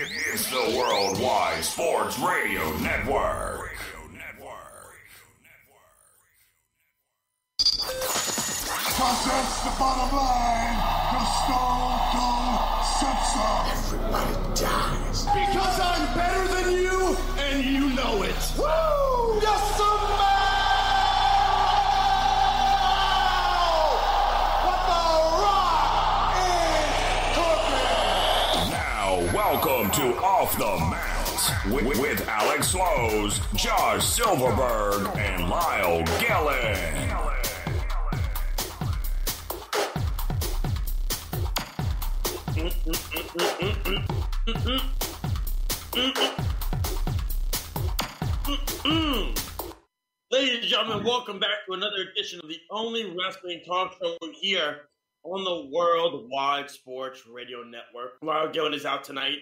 It's the Worldwide Sports Radio Network. Cause that's the bottom line. The Stone Cold said so. Everybody dies. Because I'm better than you, and you know it. Woo! Yes, sir, what the rock is cooking. Now, welcome to Off the Mat with Alex Slows, Josh Silverberg, and Lyle Gillen. Ladies and gentlemen, welcome back to another edition of the only wrestling talk show here on the Worldwide Sports Radio Network. Lyle Gillen is out tonight.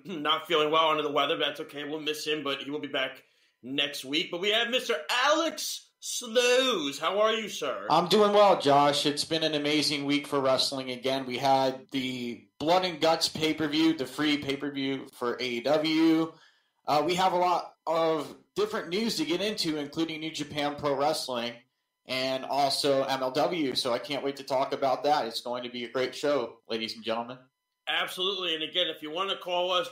Not feeling well, under the weather, but that's okay. We'll miss him, but he will be back next week. But we have Mr. Alex Slows. How are you, sir? I'm doing well, Josh. It's been an amazing week for wrestling again. We had the Blood and Guts pay-per-view, the free pay-per-view for AEW. We have a lot of different news to get into, including New Japan Pro Wrestling and also MLW. So I can't wait to talk about that. It's going to be a great show, ladies and gentlemen. Absolutely. And again, if you want to call us,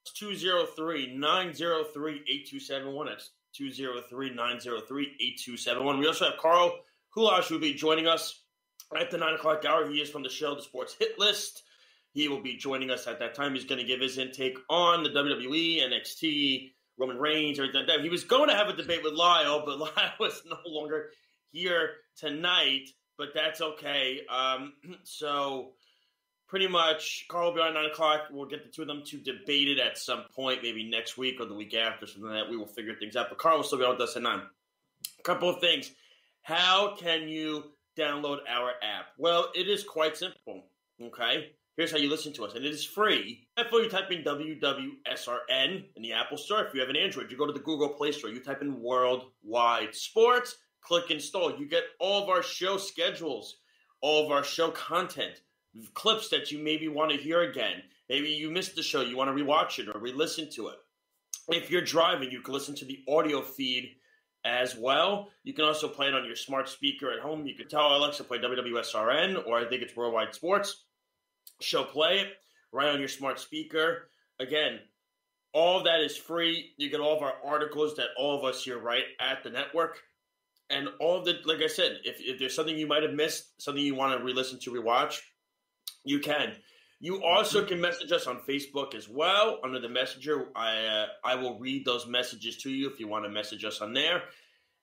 it's 203-903-8271. That's 203-903-8271. We also have Carl Kulash, who will be joining us at the 9 o'clock hour. He is from the show, The Sports Hit List. He will be joining us at that time. He's going to give his intake on the WWE, NXT, Roman Reigns, everything like that. He was going to have a debate with Lyle, but Lyle is no longer here tonight, but that's okay. So pretty much, Carl will be on 9 o'clock. We'll get the two of them to debate it at some point, maybe next week or the week after, something like that. We will figure things out. But Carl will still be on with us at 9. A couple of things. How can you download our app? Well, it is quite simple, okay? Here's how you listen to us, and it is free. Before you type in WWSRN in the Apple Store. If you have an Android, you go to the Google Play Store. You type in Worldwide Sports, click Install. You get all of our show schedules, all of our show content, clips that you maybe want to hear again. Maybe you missed the show, you want to rewatch it or re-listen to it. If you're driving, you can listen to the audio feed as well. You can also play it on your smart speaker at home. You can tell Alexa to play WWSRN, or I think it's Worldwide Sports. She'll play it right on your smart speaker. Again, all of that is free. You get all of our articles that all of us here write at the network. And all of the, like I said, if there's something you might have missed, something you want to re-listen to, rewatch, you can. You also can message us on Facebook as well under the Messenger. I will read those messages to you if you want to message us on there.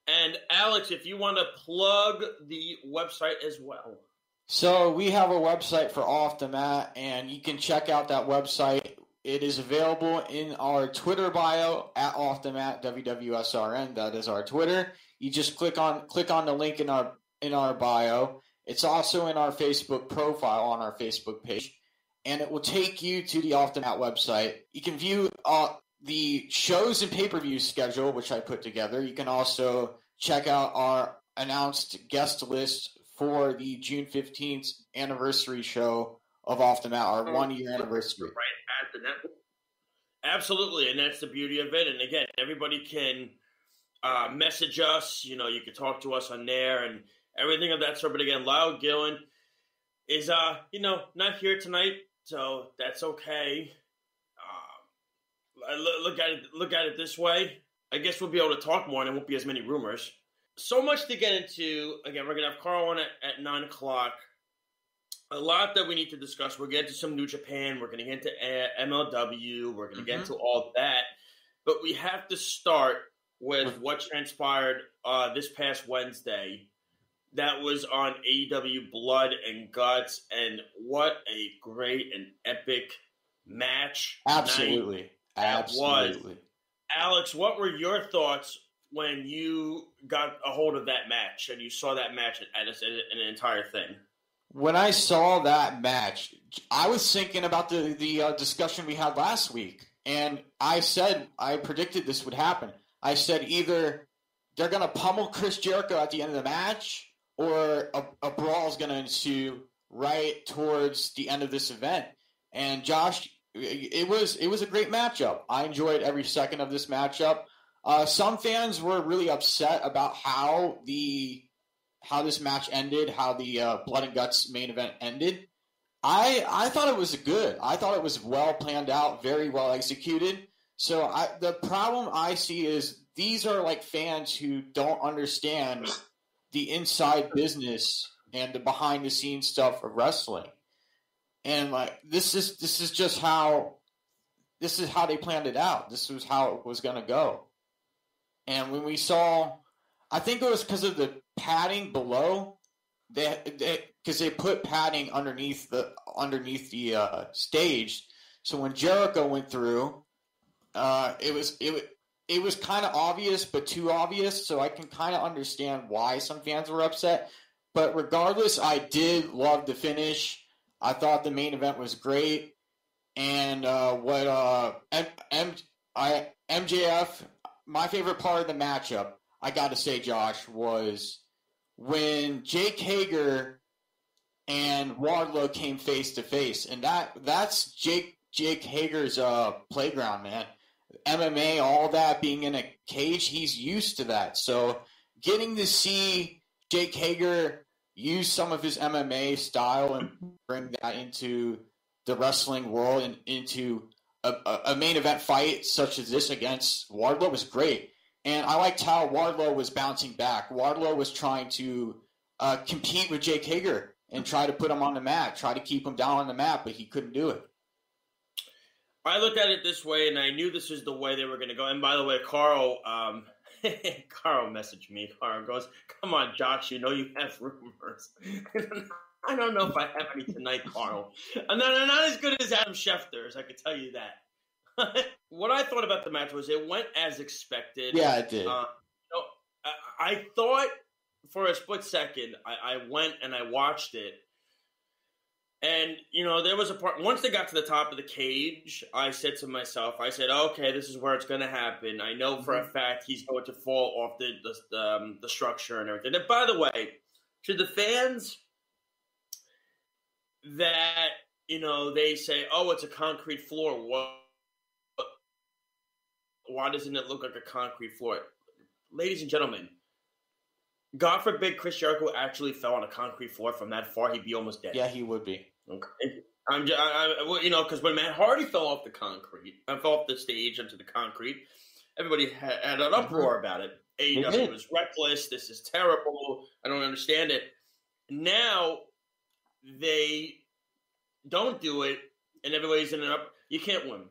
And Alex, if you want to plug the website as well. So we have a website for Off the Mat, and you can check out that website. It is available in our Twitter bio at Off the Mat WWSRN. That is our Twitter. You just click on the link in our bio. It's also in our Facebook profile on our Facebook page, and it will take you to the Off the Mat website. You can view the shows and pay-per-view schedule, which I put together. You can also check out our announced guest list for the June 15th anniversary show of Off the Mat, our 1-year anniversary. Right at the network. Absolutely, and that's the beauty of it. And again, everybody can message us. You know, you can talk to us on there and everything of that sort. But again, Lyle Gillen is, not here tonight, so that's okay. Look at it this way. I guess we'll be able to talk more, and there won't be as many rumors. So much to get into. Again, we're going to have Carl on at 9 o'clock. A lot that we need to discuss. We're going to get to some New Japan. We're going to get into MLW. We're going to get into all that. But we have to start with what transpired this past Wednesday. That was on AEW Blood and Guts. And what a great and epic match. Absolutely. Absolutely. Was. Alex, what were your thoughts when you got a hold of that match and you saw that match as an entire thing? When I saw that match, I was thinking about the discussion we had last week. And I predicted this would happen. I said either they're going to pummel Chris Jericho at the end of the match or a brawl is going to ensue right towards the end of this event. And Josh, it was a great matchup. I enjoyed every second of this matchup. Some fans were really upset about how this match ended, how the Blood and Guts main event ended. I thought it was good. I thought it was well planned out, very well executed. So the problem I see is these are like fans who don't understand the inside business and the behind the scenes stuff of wrestling. And like this is just how they planned it out. This was how it was going to go. And when we saw, I think it was because of the padding below, because they put padding underneath the stage. So when Jericho went through, it was kind of obvious, but too obvious. So I can kind of understand why some fans were upset. But regardless, I did love the finish. I thought the main event was great. And MJF, my favorite part of the matchup, I got to say, Josh, was when Jake Hager and Wardlow came face to face, and that's Jake Hager's playground, man. MMA, all that, being in a cage, he's used to that. So getting to see Jake Hager use some of his MMA style and bring that into the wrestling world and into a main event fight such as this against Wardlow was great. And I liked how Wardlow was bouncing back. Wardlow was trying to compete with Jake Hager and try to put him on the mat, try to keep him down on the mat, but he couldn't do it. I looked at it this way, and I knew this was the way they were going to go. And by the way, Carl messaged me. Carl goes, "Come on, Josh, you know you have rumors." I don't know if I have any tonight, Carl. I'm not as good as Adam Schefter's, I can tell you that. What I thought about the match was it went as expected. Yeah, it did. I thought for a split second, I went and I watched it. And, there was a part, once they got to the top of the cage, I said to myself, okay, this is where it's going to happen. I know for a fact he's going to fall off the structure and everything. And by the way, to the fans that, they say, oh, it's a concrete floor. Why doesn't it look like a concrete floor? Ladies and gentlemen, God forbid Chris Jericho actually fell on a concrete floor from that far, he'd be almost dead. Yeah, he would be. Okay. Because when Matt Hardy fell off the stage onto the concrete, everybody had an uproar about it. AEW was reckless. This is terrible. I don't understand it. Now they don't do it, and everybody's in an up. You can't win.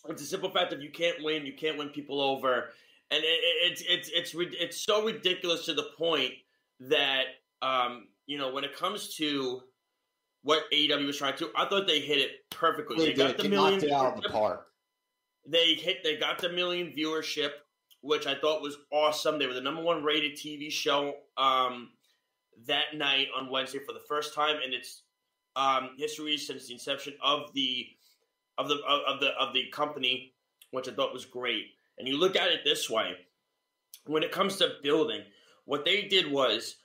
It's a simple fact that you can't win. You can't win people over, and it's so ridiculous to the point that when it comes to what AEW was trying to do, I thought they hit it perfectly. They got the million. Knocked it out of the park. They got the million viewership, which I thought was awesome. They were the number one rated TV show that night on Wednesday for the first time in its history since the inception of the company, which I thought was great. And you look at it this way: when it comes to building, what they did was,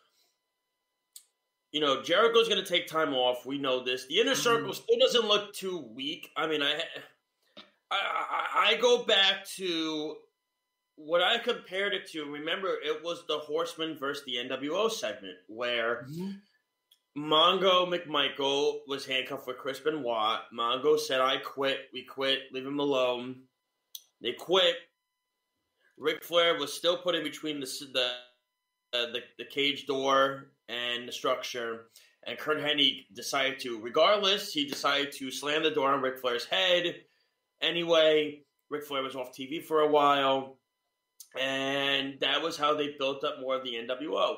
Jericho's going to take time off. We know this. The Inner Circle still doesn't look too weak. I mean, I go back to what I compared it to. Remember, it was the Horsemen versus the NWO segment where Mongo McMichael was handcuffed with Chris Benoit. Mongo said, "I quit. We quit. Leave him alone." They quit. Ric Flair was still put in between the cage door and the structure, and Curt Hennig decided to slam the door on Ric Flair's head. Anyway, Ric Flair was off TV for a while, and that was how they built up more of the NWO.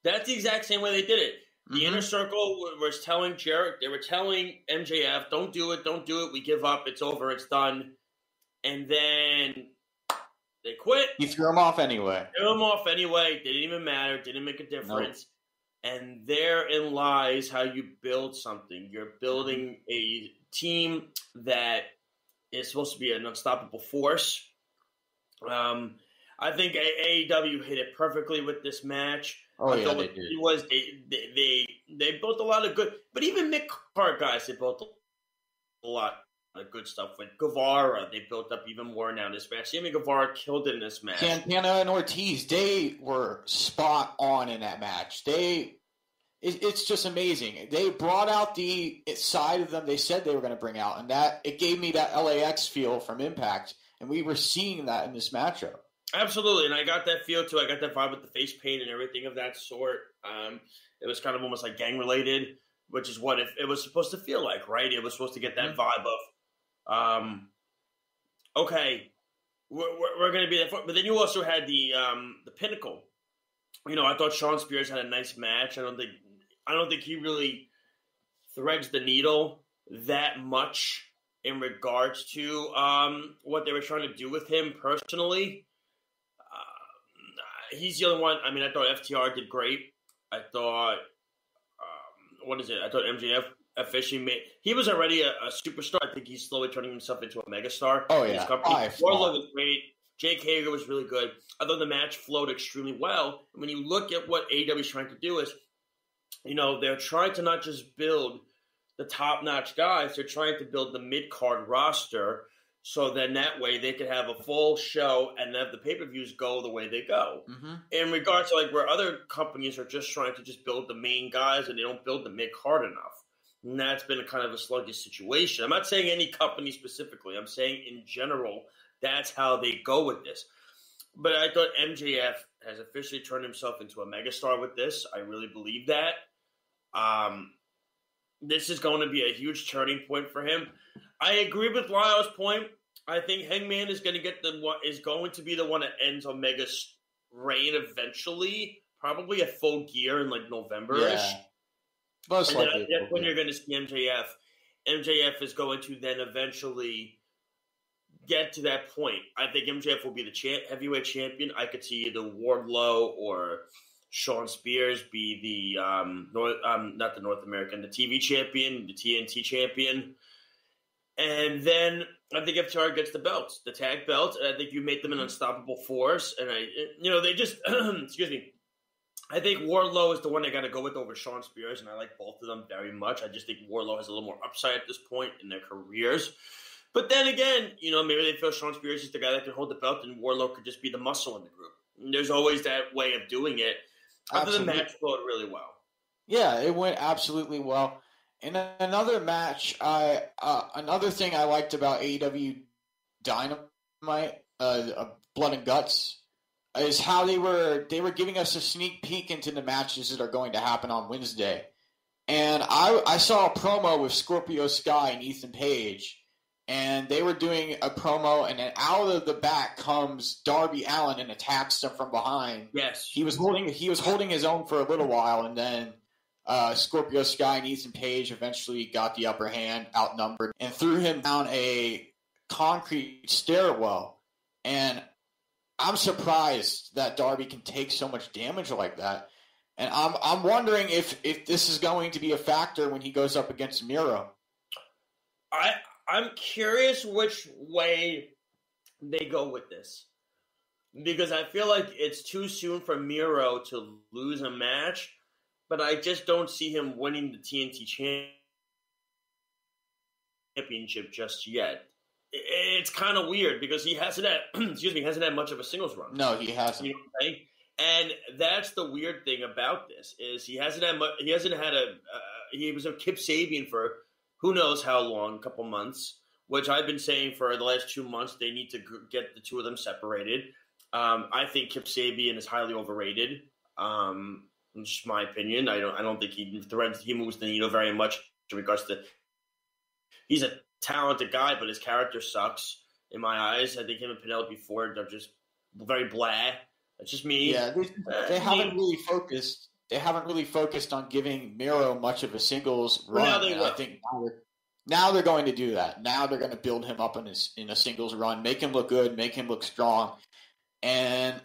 That's the exact same way they did it. The Inner Circle was telling they were telling MJF, don't do it, we give up, it's over, it's done. And then they quit. You threw them off anyway. Didn't even matter, didn't make a difference. Nope. And therein lies how you build something. You're building a team that is supposed to be an unstoppable force. I think AEW hit it perfectly with this match. Oh, yeah, they did. They built a lot of good, but even mid-card guys, they built a lot of good stuff with Guevara. They built up even more now in this match. Sammy Guevara killed in this match. Santana and Ortiz, they were spot on in that match. It's just amazing. They brought out the side of them they said they were going to bring out, and that it gave me that LAX feel from Impact, and we were seeing that in this matchup. Absolutely, and I got that feel too. I got that vibe with the face paint and everything of that sort. It was kind of almost like gang related, which is what it was supposed to feel like, right? It was supposed to get that vibe of, okay, we're going to be there. But then you also had the Pinnacle. I thought Shawn Spears had a nice match. I don't think he really threads the needle that much in regards to what they were trying to do with him personally. He's the only one. I mean, I thought FTR did great. I thought, I thought MJF officially made. He was already a superstar. I think he's slowly turning himself into a megastar. Oh, yeah. Wardlow was great. Jake Hager was really good. I thought the match flowed extremely well. When you look at what AEW is trying to do is, they're trying to not just build the top-notch guys. They're trying to build the mid-card roster so then that way they could have a full show and have the pay-per-views go the way they go. Mm-hmm. In regards to where other companies are just trying to just build the main guys and they don't build the mid-card enough. And that's been a kind of a sluggish situation. I'm not saying any company specifically. I'm saying in general, that's how they go with this. But I thought MJF has officially turned himself into a megastar with this. I really believe that. This is going to be a huge turning point for him. I agree with Lyle's point. I think Hangman is going to be the one that ends Omega's reign eventually, probably at Full Gear in November-ish. Yeah. Most likely. That's when you're going to see MJF. MJF is going to then eventually get to that point. I think MJF will be the heavyweight champion. I could see either Wardlow or Shawn Spears be the not the North American, the TV champion, the TNT champion. And then I think FTR gets the belts, the tag belts, and I think you make them an unstoppable force. And they just excuse me. I think Wardlow is the one they got to go with over Shawn Spears, and I like both of them very much. I just think Wardlow has a little more upside at this point in their careers. But then again, maybe they feel Shawn Spears is the guy that can hold the belt, and Wardlow could just be the muscle in the group. And there's always that way of doing it. Other than the match flowed really well. Yeah, it went absolutely well. In another match, another thing I liked about AEW Dynamite, Blood and Guts, is how they were giving us a sneak peek into the matches that are going to happen on Wednesday. And I saw a promo with Scorpio Sky and Ethan Page, and they were doing a promo, and then out of the back comes Darby Allin and attacks them from behind. Yes, he was holding his own for a little while, and then Scorpio Sky and Ethan Page eventually got the upper hand, outnumbered, and threw him down a concrete stairwell. And I'm surprised that Darby can take so much damage like that. And I'm wondering if this is going to be a factor when he goes up against Miro. I'm curious which way they go with this. Because I feel like it's too soon for Miro to lose a match, but I just don't see him winning the TNT championship just yet. It's kind of weird because he hasn't had much of a singles run. No, he hasn't. You know what I'm saying? And that's the weird thing about this is he was a Kip Sabian for who knows how long, a couple months, which I've been saying for the last 2 months they need to get the two of them separated. I think Kip Sabian is highly overrated. It's just my opinion. I don't think he moves the needle very much in regards to. He's a talented guy, but his character sucks in my eyes. I think him and Penelope Ford are just very blah. It's just me. Yeah, they haven't really focused. They haven't really focused on giving Miro much of a singles run. Now they will. I think now they're going to do that. Now they're going to build him up in a singles run, make him look good, make him look strong, and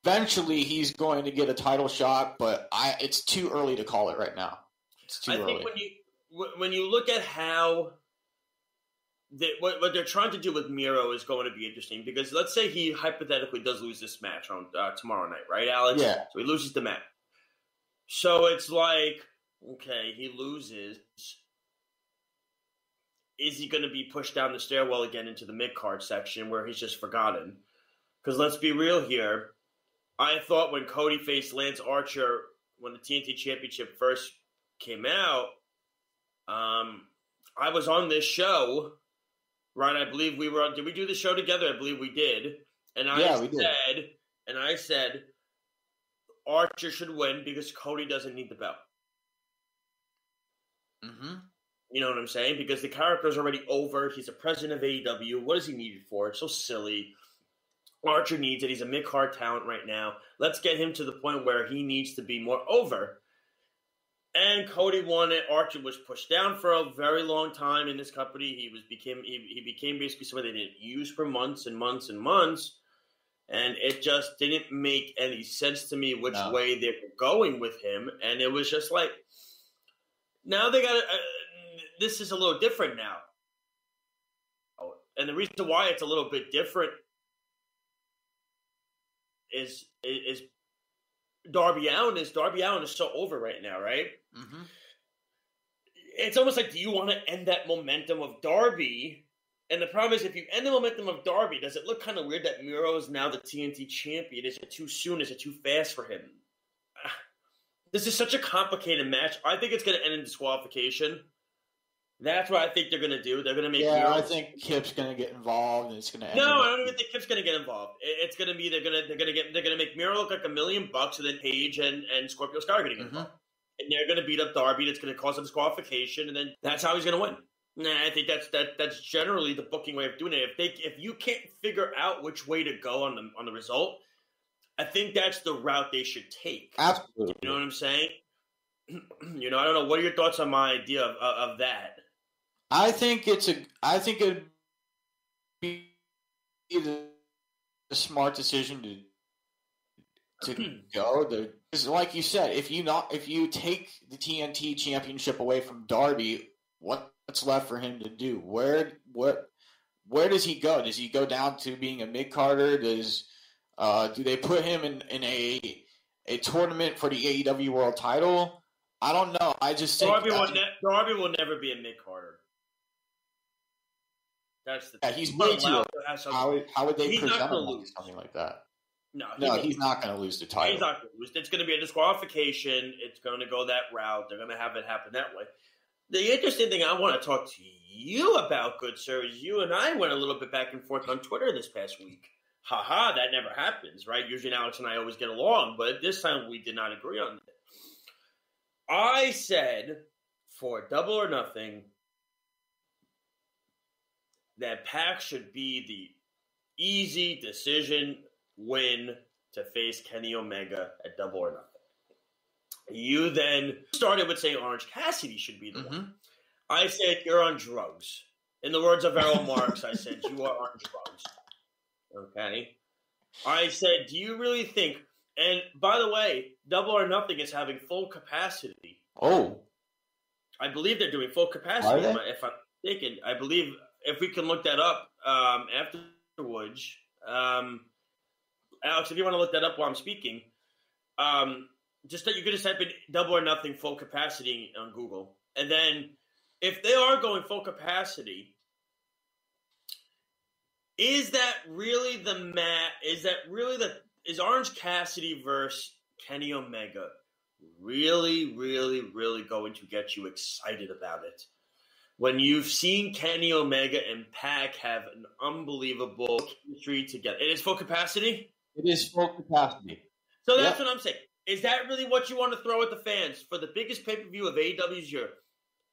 eventually he's going to get a title shot. But it's too early to call it right now. It's too early. I think when you look at how what they're trying to do with Miro is going to be interesting because let's say he hypothetically does lose this match on tomorrow night, right, Alex? Yeah. So he loses the match. So it's like, okay, he loses. is he going to be pushed down the stairwell again into the mid-card section where he's just forgotten? Because let's be real here. I thought when Cody faced Lance Archer when the TNT Championship first came out, I was on this show, right? I believe we were on. Did we do the show together? I believe we did. And I said, Archer should win because Cody doesn't need the belt. Mm-hmm. You know what I'm saying? Because the character's already over. He's the president of AEW. What is he needed for? It's so silly. Archer needs it. He's a mid-card talent right now. Let's get him to the point where he needs to be more over. And Cody won it. Archer was pushed down for a very long time in this company. He became basically somebody they didn't use for months and months and months. And it just didn't make any sense to me which way they were going with him. And it was just like, now they got this is a little different now. And the reason why it's a little bit different is Darby Allin is so over right now, right? Mm-hmm. It's almost like, do you want to end that momentum of Darby? And the problem is, if you end the momentum of Darby, does it look kind of weird that Miro is now the TNT champion? Is it too soon? Is it too fast for him? This is such a complicated match. I think it's going to end in disqualification. That's what I think they're going to do. They're going to make. Yeah, I think Kip's going to get involved, and it's going to end. No, I don't even think Kip's going to get involved. It's going to be they're going to make Miro look like $1 million, and then Paige and Scorpio Sky are going to get involved, and they're going to beat up Darby. That's going to cause a disqualification, and then that's how he's going to win. Nah, I think that's generally the booking way of doing it. If you can't figure out which way to go on the result, I think that's the route they should take. Absolutely. You know what I'm saying? I don't know. What are your thoughts on my idea of that? I think it'd be a smart decision to go. Because like you said, if you take the TNT Championship away from Darby, what's left for him to do? Where does he go? Does he go down to being a mid-carder? Do they put him in a tournament for the AEW World Title? I don't know. I just think Darby will never be a mid-carder. That's the thing. He's way too old. How would they he's present not him gonna like lose. something like that? No, he's not going to lose the title. He's not going to lose. It's going to be a disqualification. It's going to go that route. They're going to have it happen that way. The interesting thing I want to talk to you about, good sir, is you and I went a little bit back and forth on Twitter this past week. Haha, that never happens, right? Usually Alex and I always get along, but this time we did not agree on it. I said, for Double or Nothing, that Pac should be the easy decision win to face Kenny Omega at Double or Nothing. You then started with saying Orange Cassidy should be the one. I said, you're on drugs. In the words of Errol Marks, I said, you are on drugs. Okay? I said, do you really think, and by the way, Double or Nothing is having full capacity. Oh. I believe they're doing full capacity, if I'm mistaken. I believe, if we can look that up afterwards. Alex, if you want to look that up while I'm speaking, just that you could just type in Double or Nothing full capacity on Google. And then if they are going full capacity, is Orange Cassidy versus Kenny Omega really, really, really going to get you excited about it? When you've seen Kenny Omega and Pac have an unbelievable chemistry together. It is full capacity? It is full capacity. So that's what I'm saying. Is that really what you want to throw at the fans for the biggest pay-per-view of AEW's year?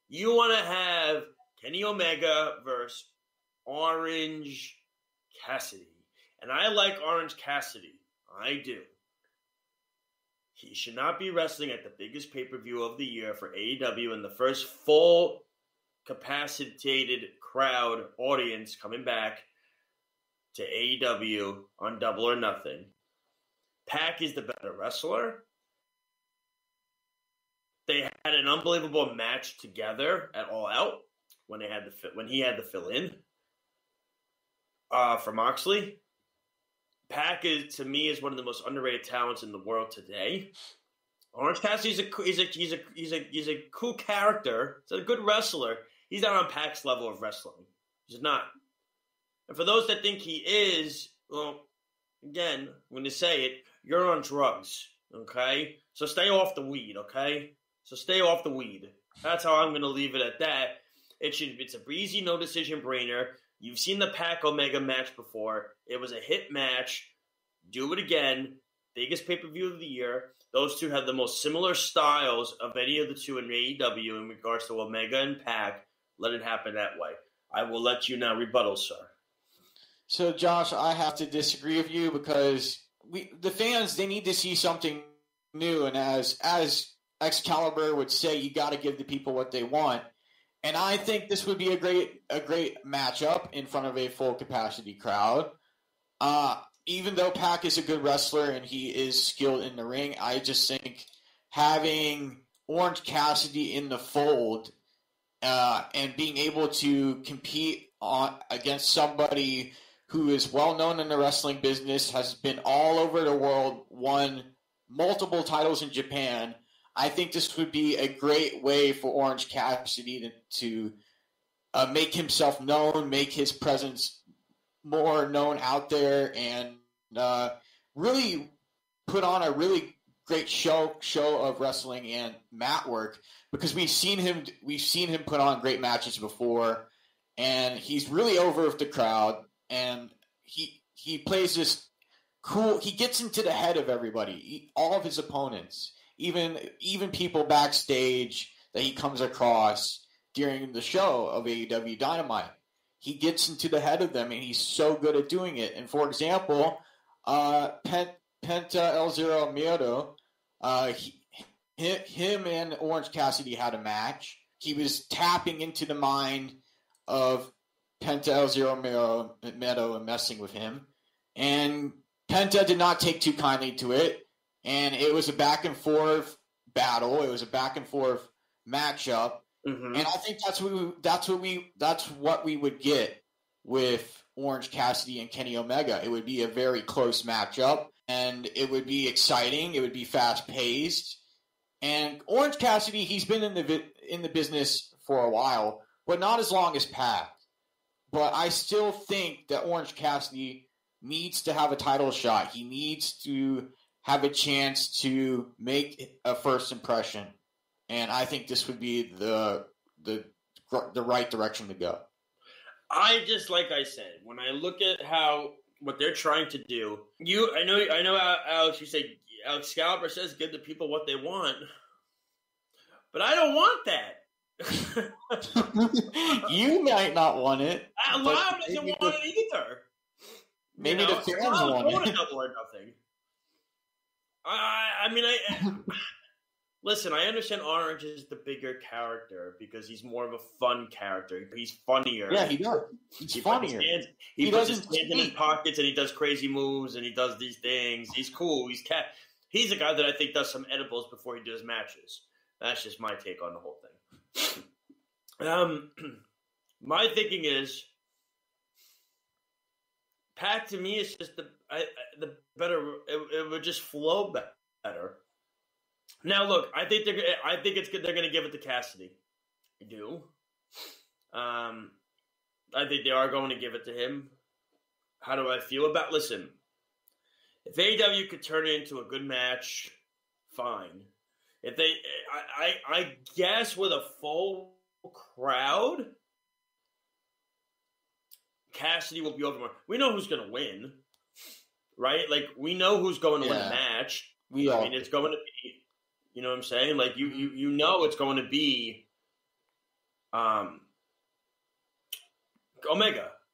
You want to have Kenny Omega versus Orange Cassidy. And I like Orange Cassidy. I do. He should not be wrestling at the biggest pay-per-view of the year for AEW in the first full capacitated crowd audience coming back to AEW on Double or Nothing. Pac is the better wrestler. They had an unbelievable match together at All Out when he had the fill in for Moxley. Pac is, to me, is one of the most underrated talents in the world today. Orange Cassidy is a cool character. He's a good wrestler. He's not on Pac's level of wrestling. He's not. And for those that think he is, well, again, I'm going to say it, you're on drugs, okay? So stay off the weed, okay? So stay off the weed. That's how I'm going to leave it at that. It's a breezy, no decision brainer. You've seen the Pac Omega match before. It was a hit match. Do it again. Biggest pay-per-view of the year. Those two have the most similar styles of any of the two in AEW in regards to Omega and Pac. Let it happen that way. I will let you now rebuttal, sir. So, Josh, I have to disagree with you because the fans, they need to see something new. And as Excalibur would say, you got to give the people what they want. And I think this would be a great matchup in front of a full capacity crowd. Even though Pac is a good wrestler and he is skilled in the ring, I just think having Orange Cassidy in the fold and being able to compete against somebody who is well known in the wrestling business, has been all over the world, won multiple titles in Japan. I think this would be a great way for Orange Cassidy to make himself known, make his presence more known out there, and really put on a really great show of wrestling and mat work, because we've seen him put on great matches before, and he's really over with the crowd, and he plays this cool. He gets into the head of everybody, all of his opponents. Even people backstage that he comes across during the show of AEW Dynamite. He gets into the head of them, and he's so good at doing it. And for example, Penta El Zero Miedo, him and Orange Cassidy had a match. He was tapping into the mind of Penta El Zero Miedo and messing with him. And Penta did not take too kindly to it. And it was a back and forth battle. It was a back and forth matchup, and I think that's what we would get with Orange Cassidy and Kenny Omega. It would be a very close matchup, and it would be exciting. It would be fast paced. And Orange Cassidy, he's been in the business for a while, but not as long as Pac. But I still think that Orange Cassidy needs to have a title shot. He needs to have a chance to make a first impression, and I think this would be the right direction to go. I just, like I said, when I look at what they're trying to do, I know, Alex, you say Excalibur says give the people what they want, but I don't want that. You might not want it. Lyle doesn't want it either. Maybe the fans want it. Double or nothing. Listen, I understand Orange is the bigger character because he's more of a fun character. He's funnier. Yeah, he does. He's funnier. He puts his hands in his pockets and he does crazy moves and he does these things. He's cool. He's a guy that I think does some edibles before he does matches. That's just my take on the whole thing. My thinking is, Pac to me is just the better. It would just flow better. Now, look, I think it's good. They're going to give it to Cassidy. I do. I think they are going to give it to him. How do I feel about? Listen, if AEW could turn it into a good match, fine. If they, I guess with a full crowd, Cassidy will be over more. We know who's going to win, right? Like, we know who's going to win the match. It's going to be, you know what I'm saying? Like, you know it's going to be Omega.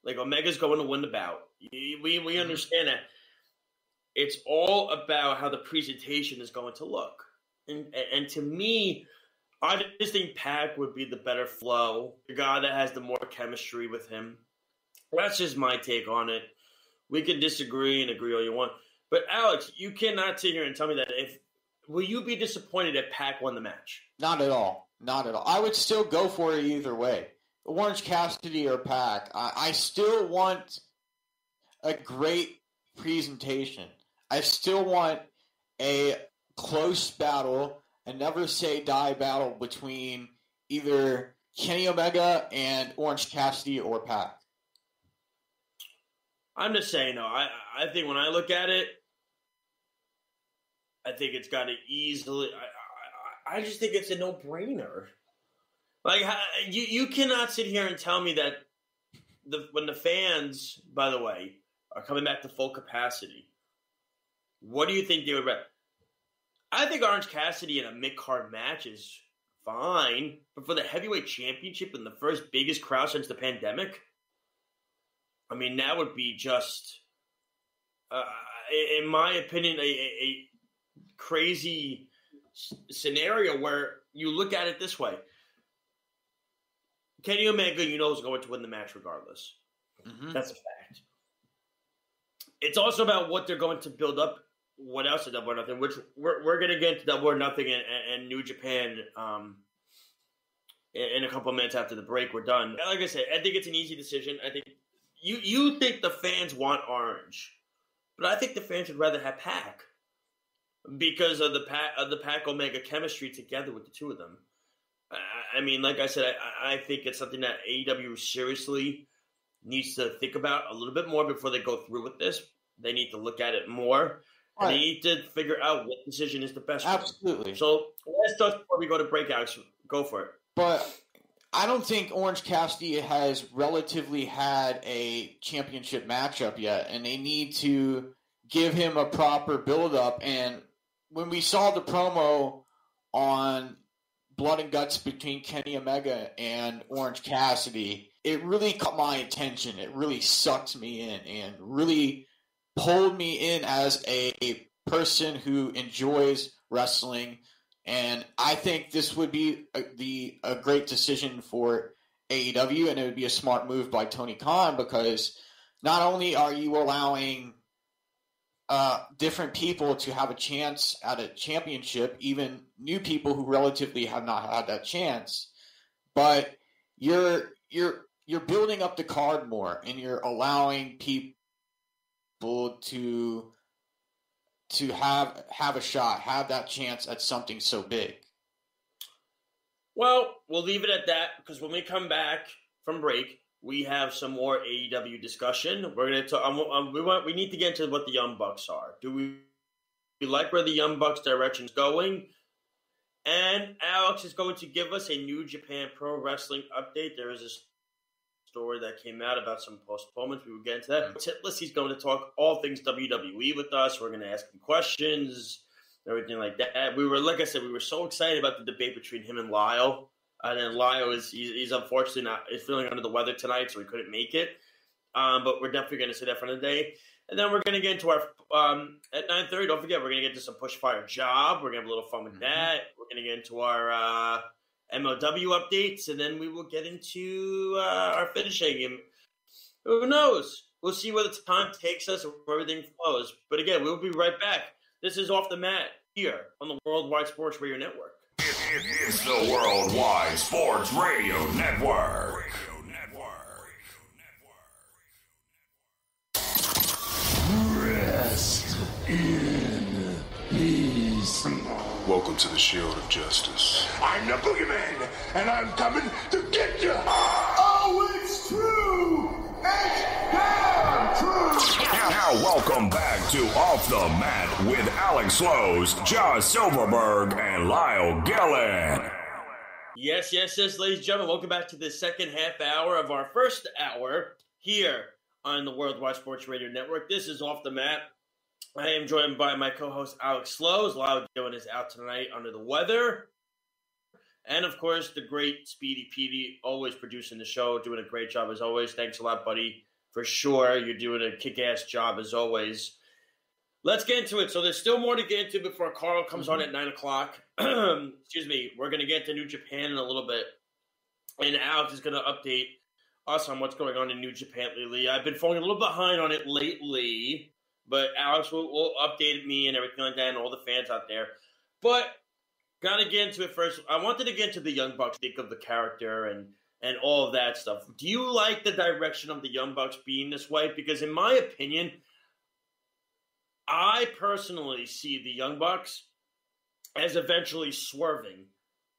Like, Omega's going to win the bout. We understand that. It's all about how the presentation is going to look. And to me, I just think Pac would be the better flow, the guy that has the more chemistry with him. That's just my take on it. We can disagree and agree all you want. But, Alex, you cannot sit here and tell me that will you be disappointed if Pac won the match? Not at all. Not at all. I would still go for it either way. Orange Cassidy or Pac. I still want a great presentation. I still want a close battle, a never say die battle between either Kenny Omega and Orange Cassidy or Pac? I'm just saying, no. I think when I look at it, I think it's got to easily. I just think it's a no-brainer. Like you cannot sit here and tell me that when the fans, by the way, are coming back to full capacity, what do you think they would? I think Orange Cassidy in a mid-card match is fine, but for the heavyweight championship in the first biggest crowd since the pandemic, I mean, that would be just, in my opinion, a crazy scenario where you look at it this way. Kenny Omega, is going to win the match regardless. Mm-hmm. That's a fact. It's also about what they're going to build up. What else is Double or Nothing? Which we're going to get into Double or Nothing and New Japan in a couple of minutes after the break. We're done. Like I said, I think it's an easy decision. I think you think the fans want Orange, but I think the fans would rather have Pac because of the Pac Omega chemistry together with the two of them. I mean, like I said, I think it's something that AEW seriously needs to think about a little bit more before they go through with this. They need to look at it more. And they need to figure out what decision is the best one. Absolutely. So let's talk before we go to breakouts. Go for it. But I don't think Orange Cassidy has relatively had a championship matchup yet, and they need to give him a proper build-up. And when we saw the promo on Blood and Guts between Kenny Omega and Orange Cassidy, it really caught my attention. It really sucked me in and really pulled me in as a person who enjoys wrestling. And I think this would be a great decision for AEW, and it would be a smart move by Tony Khan, because not only are you allowing different people to have a chance at a championship, even new people who relatively have not had that chance, but you're building up the card more, and you're allowing people to have a shot, have that chance at something so big. Well, we'll leave it at that, because when we come back from break, we have some more AEW discussion. We're going to talk. We need to get into what the Young Bucks are. Do we like where the Young Bucks direction is going? And Alex is going to give us a New Japan Pro Wrestling update. There is a story that came out about some postponements. We will get into that. Titless, he's going to talk all things WWE with us. We're going to ask him questions, everything like that. Like I said, we were so excited about the debate between him and Lyle. And then Lyle he's unfortunately is feeling under the weather tonight, so he couldn't make it. But we're definitely going to say that for the day. And then we're going to get into our at 9:30. Don't forget, we're going to get into some Push Fire Job. We're going to have a little fun with that. We're going to get into our MLW updates, and then we will get into our finishing. And who knows? We'll see where the time takes us and where everything flows. But again, we'll be right back. This is Off the Mat here on the Worldwide Sports Radio Network. It's the Worldwide Sports Radio Network. Rest in peace. Welcome to the Shield of Justice. I'm the Boogeyman, and I'm coming to get you. Oh, it's true. It's damn true. Now welcome back to Off the Mat with Alex Slows, Josh Silverberg, and Lyle Gillen. Yes, ladies and gentlemen. Welcome back to the second half hour of our first hour here on the Worldwide Sports Radio Network. This is Off the Mat. I am joined by my co-host Alex Slows. Lyle Gillen is out tonight under the weather. And, of course, the great Speedy Petey, always producing the show, doing a great job as always. Thanks a lot, buddy. For sure, you're doing a kick-ass job as always. Let's get into it. So there's still more to get into before Carl comes on at 9 o'clock. Excuse me. We're going to get to New Japan in a little bit. And Alex is going to update us on what's going on in New Japan lately. I've been falling a little behind on it lately, but Alex will update me and everything like that and all the fans out there. But got to get into it first. I wanted to get into the Young Bucks, think of the character and all of that stuff. Do you like the direction of the Young Bucks being this way? Because in my opinion, I personally see the Young Bucks as eventually swerving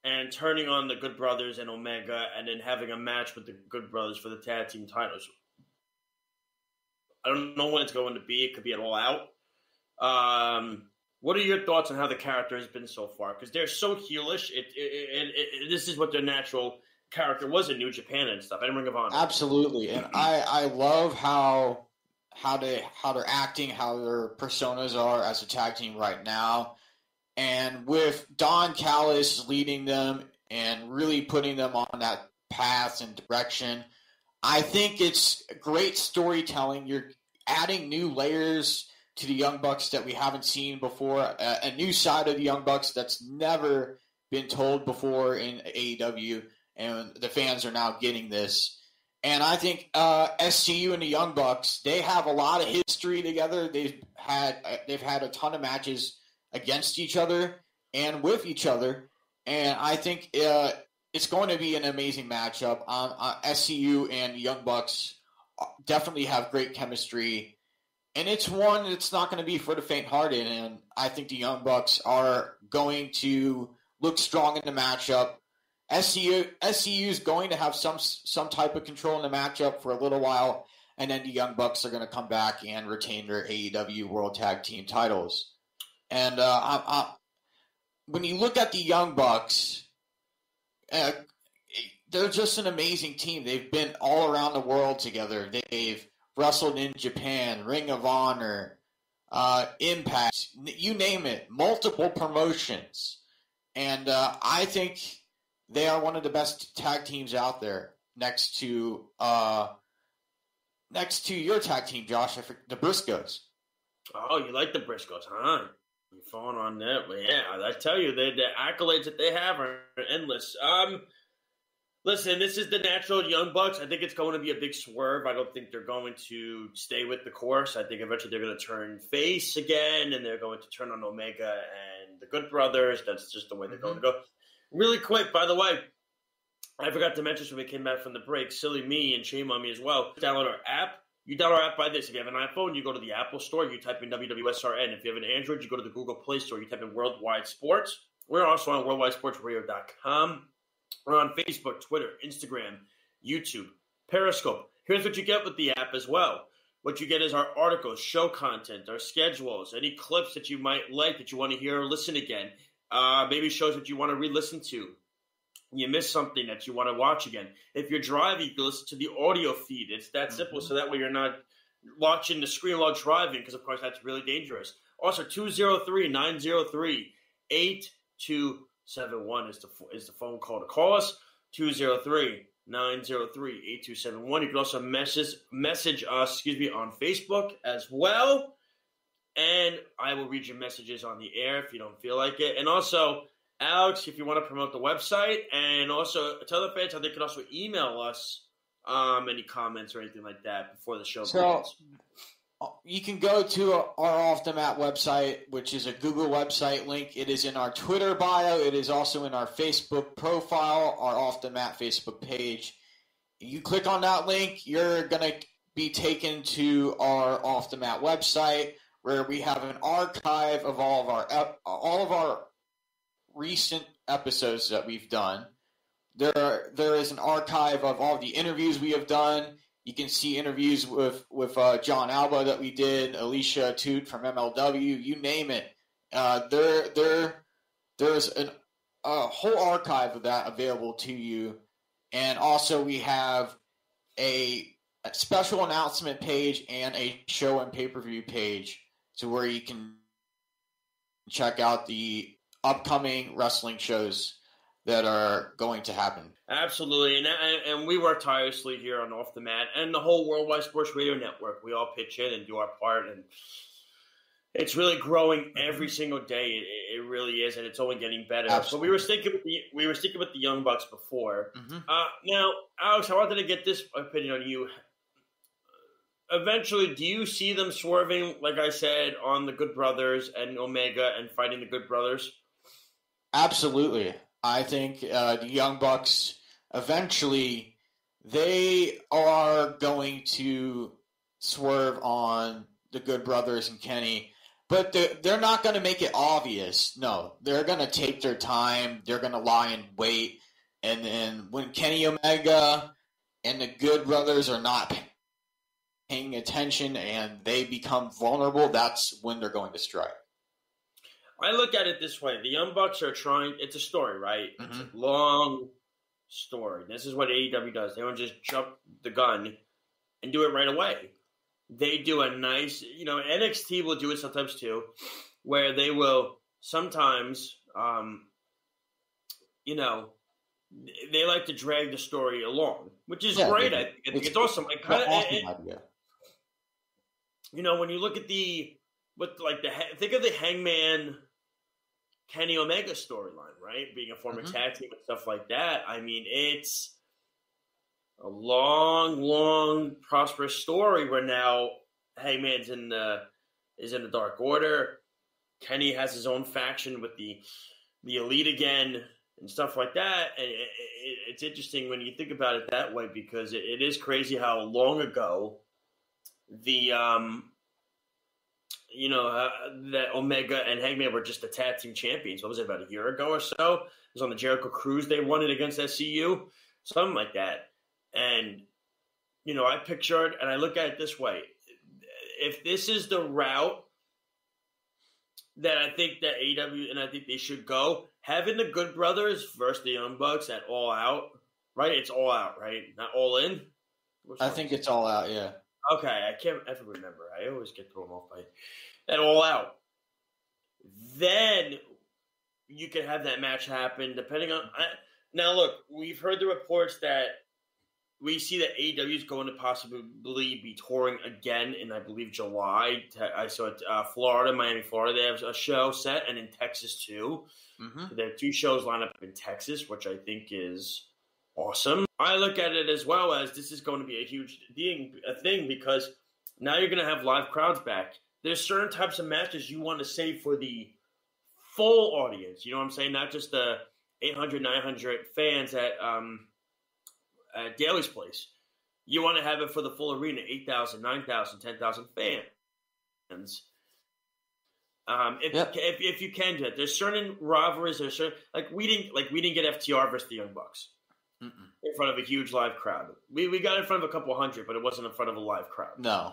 and turning on the Good Brothers and Omega, and then having a match with the Good Brothers for the tag team titles. I don't know when it's going to be. It could be at All Out. What are your thoughts on how the character has been so far? Because they're so heelish. This is what their natural character was in New Japan and stuff, and Ring of Honor. Absolutely, and I love how they're acting, how their personas are as a tag team right now. And with Don Callis leading them and really putting them on that path and direction, I think it's great storytelling. You're adding new layers to the Young Bucks that we haven't seen before, a new side of the Young Bucks that's never been told before in AEW, and the fans are now getting this. And I think SCU and the Young Bucks, they have a lot of history together. They've had a ton of matches against each other and with each other, and I think it's going to be an amazing matchup. SCU and Young Bucks definitely have great chemistry, and it's one that's not going to be for the faint-hearted, and I think the Young Bucks are going to look strong in the matchup. SCU is going to have some type of control in the matchup for a little while, and then the Young Bucks are going to come back and retain their AEW World Tag Team titles. And when you look at the Young Bucks, they're just an amazing team. They've been all around the world together. They've wrestled in Japan, Ring of Honor, Impact, you name it, multiple promotions. And I think they are one of the best tag teams out there next to your tag team, Josh, the Briscoes. Oh, you like the Briscoes, huh? You're falling on that. But yeah, I tell you, the accolades that they have are endless. Listen, this is the natural Young Bucks. I think it's going to be a big swerve. I don't think they're going to stay with the course. I think eventually they're going to turn face again, and they're going to turn on Omega and the Good Brothers. That's just the way they're going to go. Really quick, by the way, I forgot to mention when we came back from the break, silly me and shame on me as well. Download our app. You download our app by this. If you have an iPhone, you go to the Apple Store, you type in WWSRN. If you have an Android, you go to the Google Play Store, you type in Worldwide Sports. We're also on worldwidesportsradio.com. We're on Facebook, Twitter, Instagram, YouTube, Periscope. Here's what you get with the app as well. What you get is our articles, show content, our schedules, any clips that you might like that you want to hear or listen again. Maybe shows that you want to re-listen to. You missed something that you want to watch again. If you're driving, you can listen to the audio feed. It's that simple, so that way you're not watching the screen while driving, because, of course, that's really dangerous. Also, 203-903-8271 is the phone call to call us. 203-903-8271. You can also message us, on Facebook as well. And I will read your messages on the air if you don't feel like it. And also, Alex, if you want to promote the website, and also tell the fans how they can also email us any comments or anything like that before the show begins. You can go to our Off the Mat website, which is a Google website link. It is in our Twitter bio. It is also in our Facebook profile, our Off the Mat Facebook page. You click on that link, you're going to be taken to our Off the Mat website, where we have an archive of all of our recent episodes that we've done. There is an archive of all the interviews we have done. You can see interviews with John Alba that we did, Alicia Toot from MLW, you name it. There's a whole archive of that available to you. And also we have a special announcement page and a show and pay-per-view page, to where you can check out the upcoming wrestling shows that are going to happen. Absolutely, and we work tirelessly here on Off the Mat and the whole Worldwide Sports Radio Network. We all pitch in and do our part, and it's really growing every single day. It really is, and it's only getting better. Absolutely. So we were sticking with the Young Bucks before. Mm-hmm. Now, Alex, I wanted to get this opinion on you. Eventually, do you see them swerving, like I said, on the Good Brothers and Omega and fighting the Good Brothers? Absolutely. I think the Young Bucks, eventually, they are going to swerve on the Good Brothers and Kenny. But they're not going to make it obvious. No, they're going to take their time. They're going to lie in wait. And then when Kenny Omega and the Good Brothers are not paying attention and they become vulnerable, that's when they're going to strike. I look at it this way. The Young Bucks are trying – it's a story, right? It's a long story. This is what AEW does. They don't just jump the gun and do it right away. They do a nice – NXT will do it sometimes too, where they will sometimes, they like to drag the story along, which is great. I think it's awesome. Idea. When you look at think of the Hangman Kenny Omega storyline, right? Being a former tag team and stuff like that. I mean, it's a long, long, prosperous story where now Hangman's is in the Dark Order. Kenny has his own faction with the Elite again and stuff like that. And it's interesting when you think about it that way, because it is crazy how long ago that Omega and Hangman were just the tag team champions. What was it, about a year ago or so? It was on the Jericho Cruise. They won it against SCU, something like that. And, I picture it and I look at it this way. If this is the route that I think that AEW and I think they should go, having the Good Brothers versus the Young Bucks at All Out, right? It's All Out, right? Not All In? I think it's All Out, yeah. Okay, I can't ever remember. I always get thrown off by that All Out. Then you can have that match happen depending on... Now, look, we've heard the reports that we see that AEW is going to possibly be touring again in, I believe, July. I saw it, Miami, Florida. They have a show set, and in Texas, too. Mm-hmm. There are 2 shows lined up in Texas, which I think is awesome. I look at it as well as this is going to be a huge thing because now you're going to have live crowds back. There's certain types of matches you want to save for the full audience. You know what I'm saying? Not just the 800, 900 fans at Daly's Place. You want to have it for the full arena, 8,000, 9,000, 10,000 fans. If you can do it, there's certain rivalries. There's certain we didn't get FTR versus the Young Bucks in front of a huge live crowd. We got in front of a couple hundred, but it wasn't in front of a live crowd. No.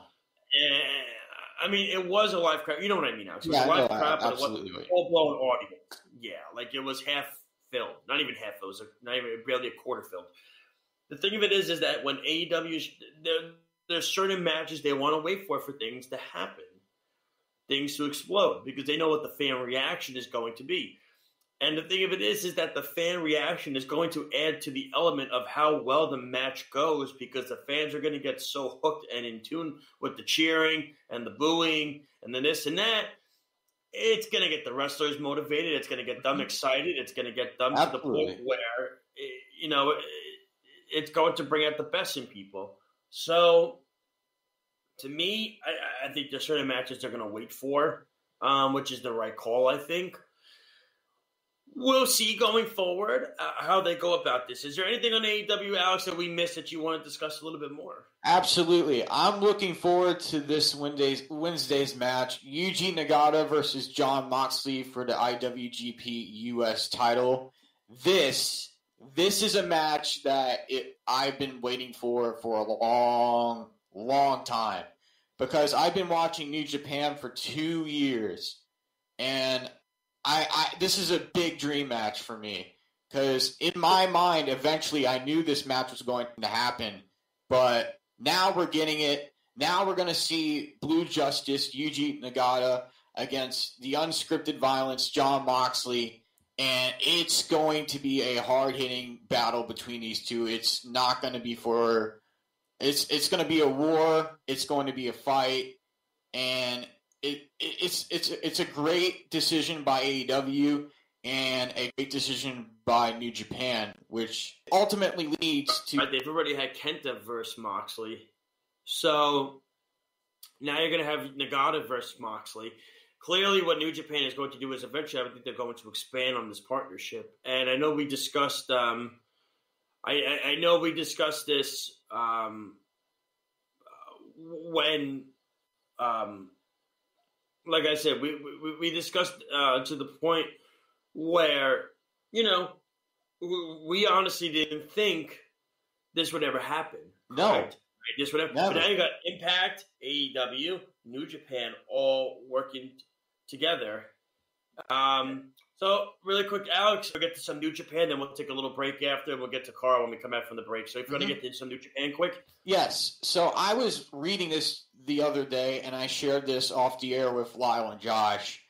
I mean, it was a live crowd. You know what I mean now. It was a live crowd, but it wasn't a full-blown audience. Yeah, it was half filled. Not even half. It was barely a quarter filled. The thing of it is that when AEW, there's certain matches they want to wait for things to happen, things to explode, because they know what the fan reaction is going to be. And the thing of it is that the fan reaction is going to add to the element of how well the match goes, because the fans are going to get so hooked and in tune with the cheering and the booing and the this and that. It's going to get the wrestlers motivated. It's going to get them excited. It's going to get them to the point where, it's going to bring out the best in people. So, to me, I think there's certain matches they're going to wait for, which is the right call, I think. We'll see going forward how they go about this. Is there anything on AEW, Alex, that we missed that you want to discuss a little bit more? Absolutely. I'm looking forward to this Wednesday's match. Yuji Nagata versus Jon Moxley for the IWGP US title. This is a match that I've been waiting for a long, long time, because I've been watching New Japan for 2 years, and this is a big dream match for me, because in my mind, eventually I knew this match was going to happen, but now we're getting it. Now we're going to see Blue Justice, Yuji Nagata, against the unscripted violence, Jon Moxley, and it's going to be a hard-hitting battle between these two. It's not going to be it's going to be a war. It's going to be a fight, and it's a great decision by AEW and a great decision by New Japan, which ultimately leads to... They've already had Kenta versus Moxley, so now you're going to have Nagata versus Moxley. Clearly, what New Japan is going to do is eventually, I think they're going to expand on this partnership. And I know we discussed, I know we discussed this when like I said, we discussed to the point where, we honestly didn't think this would ever happen. No. Right? This would ever. Never. But now you got Impact, AEW, New Japan all working together. So really quick, Alex, we'll get to some New Japan, then we'll take a little break after. We'll get to Carl when we come back from the break. So if you want to get into some New Japan quick. Yes. So I was reading this the other day, and I shared this off the air with Lyle and Josh.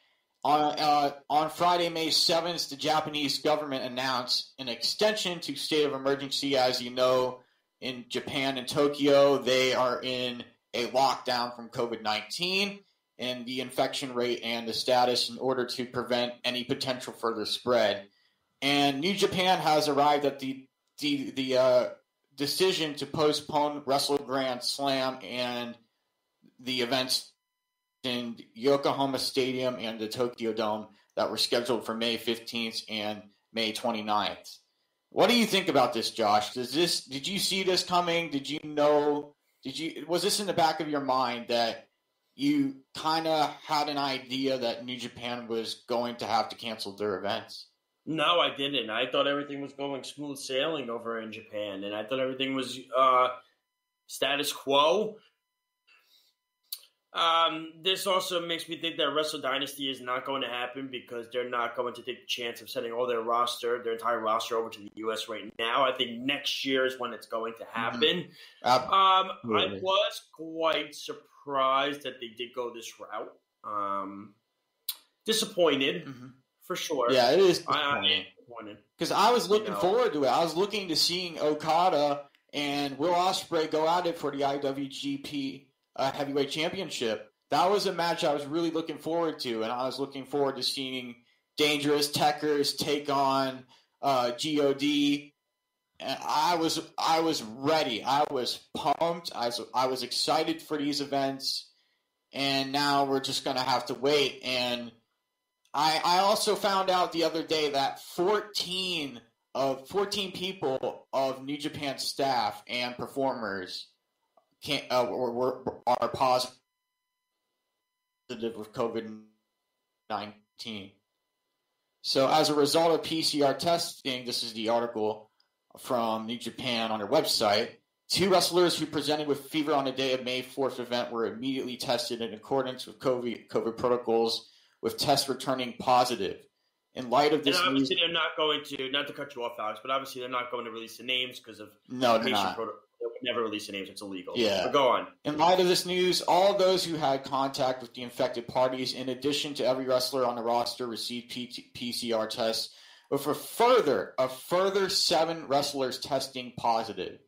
On Friday, May 7th, the Japanese government announced an extension to state of emergency. As you know, in Japan and Tokyo, they are in a lockdown from COVID-19 and the infection rate and the status in order to prevent any potential further spread. And New Japan has arrived at the decision to postpone Wrestle Grand Slam and the events in Yokohama Stadium and the Tokyo Dome that were scheduled for May 15th and May 29th. What do you think about this, Josh? Did you see this coming? Was this in the back of your mind that you kind of had an idea that New Japan was going to have to cancel their events? No, I didn't. I thought everything was going smooth sailing over in Japan, and I thought everything was status quo. This also makes me think that Wrestle Dynasty is not going to happen because they're not going to take the chance of sending all their entire roster over to the U.S. right now. I think next year is when it's going to happen. I was quite surprised that they did go this route. Disappointed, for sure. Yeah, it is disappointing. Because I was looking forward to it. I was looking to seeing Okada and Will Ospreay go at it for the IWGP Heavyweight Championship. That was a match I was really looking forward to, and I was looking forward to seeing Dangerous Tekkers take on GOD. And I was ready. I was pumped. I was excited for these events, and now we're just going to have to wait. And I also found out the other day that 14 people of New Japan staff and performers are positive with COVID-19. So as a result of PCR testing, this is the article from New Japan on their website, 2 wrestlers who presented with fever on the day of May 4th event were immediately tested in accordance with COVID protocols, with tests returning positive. In light of this, and obviously they're not going to, not to cut you off, Alex, but obviously they're not going to release the names because of patient protocol. They would never release the names. It's illegal. Yeah. But go on. In light of this news, all those who had contact with the infected parties, in addition to every wrestler on the roster, received PCR tests, with a further 7 wrestlers testing positive.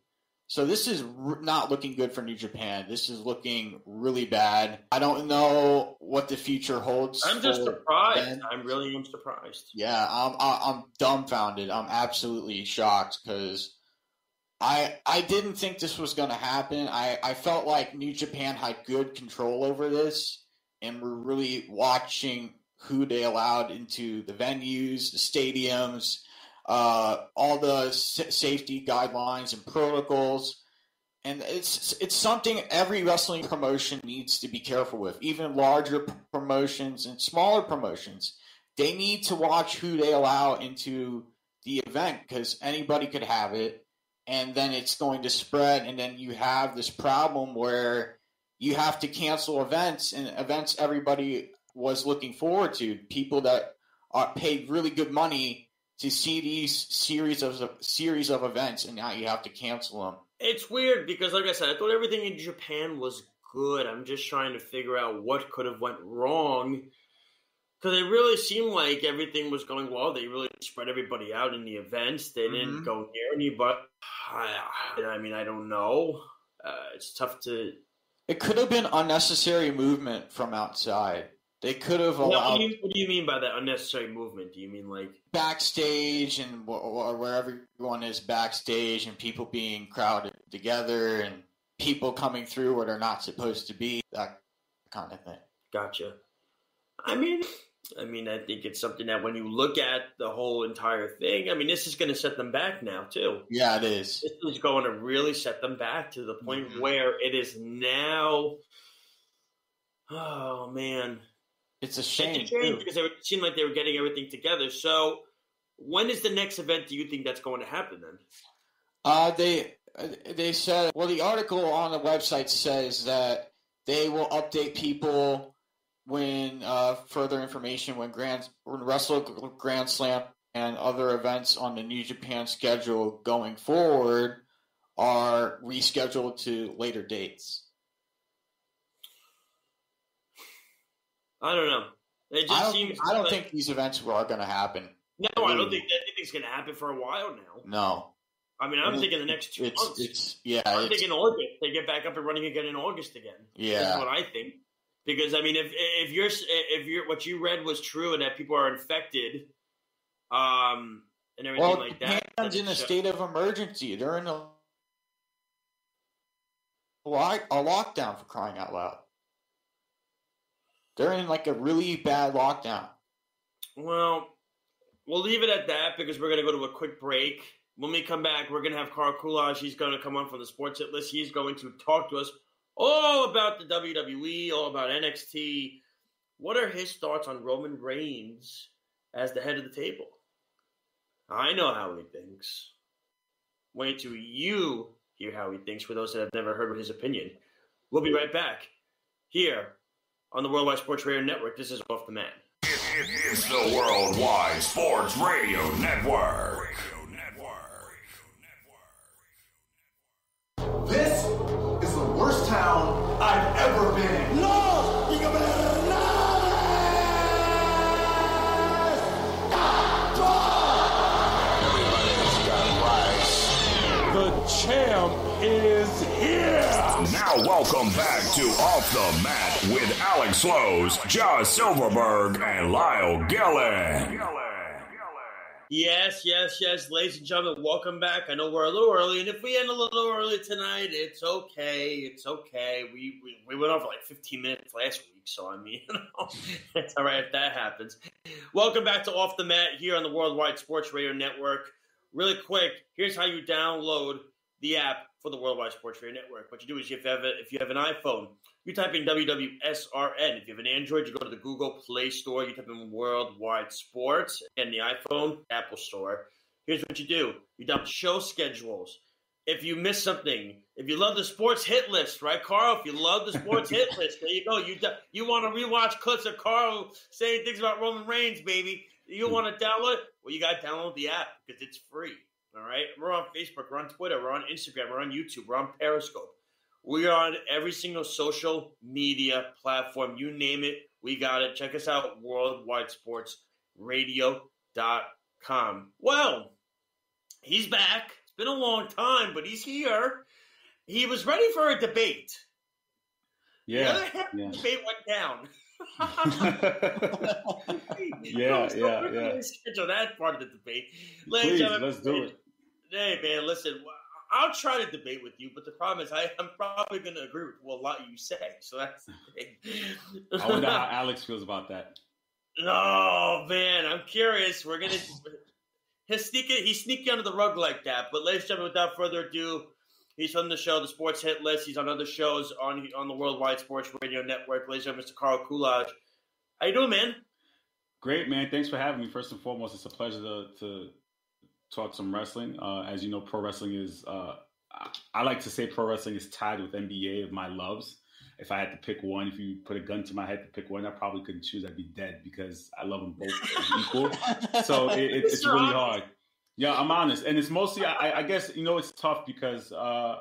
So this is not looking good for New Japan. This is looking really bad. I don't know what the future holds. I'm just surprised. I really am surprised. Yeah, I'm dumbfounded. I'm absolutely shocked because I didn't think this was going to happen. I felt like New Japan had good control over this, and we're really watching who they allowed into the venues, the stadiums, all the safety guidelines and protocols. And it's something every wrestling promotion needs to be careful with, even larger promotions and smaller promotions. They need to watch who they allow into the event because anybody could have it, and then it's going to spread, and then you have this problem where you have to cancel events, and events everybody was looking forward to, people that are paid really good money to see these series of events, and now you have to cancel them. It's weird because, like I said, I thought everything in Japan was good. I'm just trying to figure out what could have went wrong because it really seemed like everything was going well. They really spread everybody out in the events. They didn't go near anybody. I mean, I don't know. It's tough to... It could have been unnecessary movement from outside. They could have allowed... What do you mean by that unnecessary movement? Do you mean like... backstage and wherever everyone is backstage and people being crowded together and people coming through where they're not supposed to be, that kind of thing. Gotcha. I mean, I think it's something that when you look at the whole entire thing, I mean, this is going to set them back now, too. Yeah, it is. This is going to really set them back to the point where it is now... Oh, man. It's a shame. It's a shame because it seemed like they were getting everything together. So when is the next event do you think that's going to happen then? They said, well, the article on the website says that they will update people when further information when Wrestle Grand Slam and other events on the New Japan schedule going forward are rescheduled to later dates. I don't know. It just seems. I don't think these events are going to happen. No, I don't think that anything's going to happen for a while now. No. I mean, I'm thinking the next 2 months. I'm thinking August. They get back up and running again in August again. Yeah, that's what I think. Because I mean, if you're what you read was true and that people are infected, and everything like that. Japan's in a state of emergency. They're in a lockdown, for crying out loud. They're in like a really bad lockdown. Well, we'll leave it at that because we're going to go to a quick break. When we come back, we're going to have Carl Coolidge. He's going to come on from the Sports Hit List. He's going to talk to us all about the WWE, all about NXT. What are his thoughts on Roman Reigns as the head of the table? I know how he thinks. Wait till you hear how he thinks for those that have never heard his opinion. We'll be right back here on the Worldwide Sports Radio Network. This is Off the Mat. It's the Worldwide Sports Radio Network. This is the worst town I've ever been in. No! The champ is here! Now welcome back to Off the Mat with Alex Slows, Josh Silverberg, and Lyle Gillen. Yes, ladies and gentlemen, welcome back. I know we're a little early, and if we end a little early tonight, it's okay. We went on for like 15 minutes last week, so I mean, it's all right if that happens. Welcome back to Off the Mat here on the Worldwide Sports Radio Network. Really quick, here's how you download the app for the Worldwide Sports Radio Network. What you do is if you have an iPhone, you type in WWSRN. If you have an Android, you go to the Google Play Store. You type in Worldwide Sports. And the iPhone, Apple Store. Here's what you do. You download show schedules. If you miss something, if you love the sports hit list, right, Carl? If you love the sports hit list, there you go. You want to rewatch clips of Carl saying things about Roman Reigns, baby. You want to download it? Well, you got to download the app because it's free. All right? We're on Facebook. We're on Twitter. We're on Instagram. We're on YouTube. We're on Periscope. We are on every single social media platform. You name it, we got it. Check us out, worldwidesportsradio.com. Well, he's back. It's been a long time, but he's here. He was ready for a debate. Yeah. The other half of the debate went down. Yeah. Schedule that part of the debate. Please, let's do it. Hey, man, listen. I'll try to debate with you, but the problem is I'm probably going to agree with a lot you say. So that's the thing. I wonder how Alex feels about that. Oh, man, I'm curious. We're going to he's sneaky under the rug like that. But ladies and gentlemen, without further ado, he's from the show, The Sports Hit List. He's on other shows on the Worldwide Sports Radio Network. Ladies and gentlemen, Mr. Carl Coolidge. How you doing, man? Great, man. Thanks for having me. First and foremost, it's a pleasure to talk some wrestling. As you know, pro wrestling is, I like to say pro wrestling is tied with NBA of my loves. If I had to pick one, if you put a gun to my head to pick one, I probably couldn't choose. I'd be dead because I love them both equal. So it's really hard. Yeah, I'm honest. And it's mostly, I guess, it's tough because I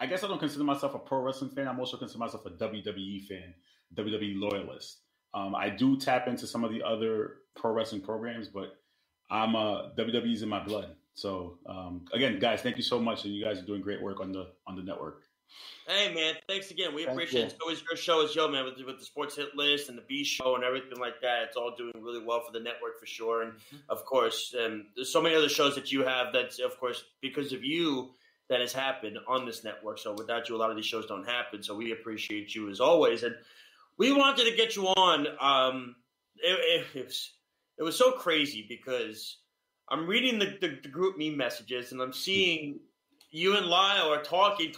guess I don't consider myself a pro wrestling fan. I'm also consider myself a WWE fan, WWE loyalist. I do tap into some of the other pro wrestling programs, but WWE's in my blood. So again, guys, thank you so much, and you guys are doing great work on the network. Hey, man, thanks again. We appreciate it. It's always your show as yo, man, with the Sports Hit List and the B Show and everything like that. It's all doing really well for the network for sure. And of course, there's so many other shows that you have that's, of course, because of you that has happened on this network. So without you, a lot of these shows don't happen. So we appreciate you as always. And we wanted to get you on. It was so crazy because I'm reading the group me messages and I'm seeing you and Lyle are talking.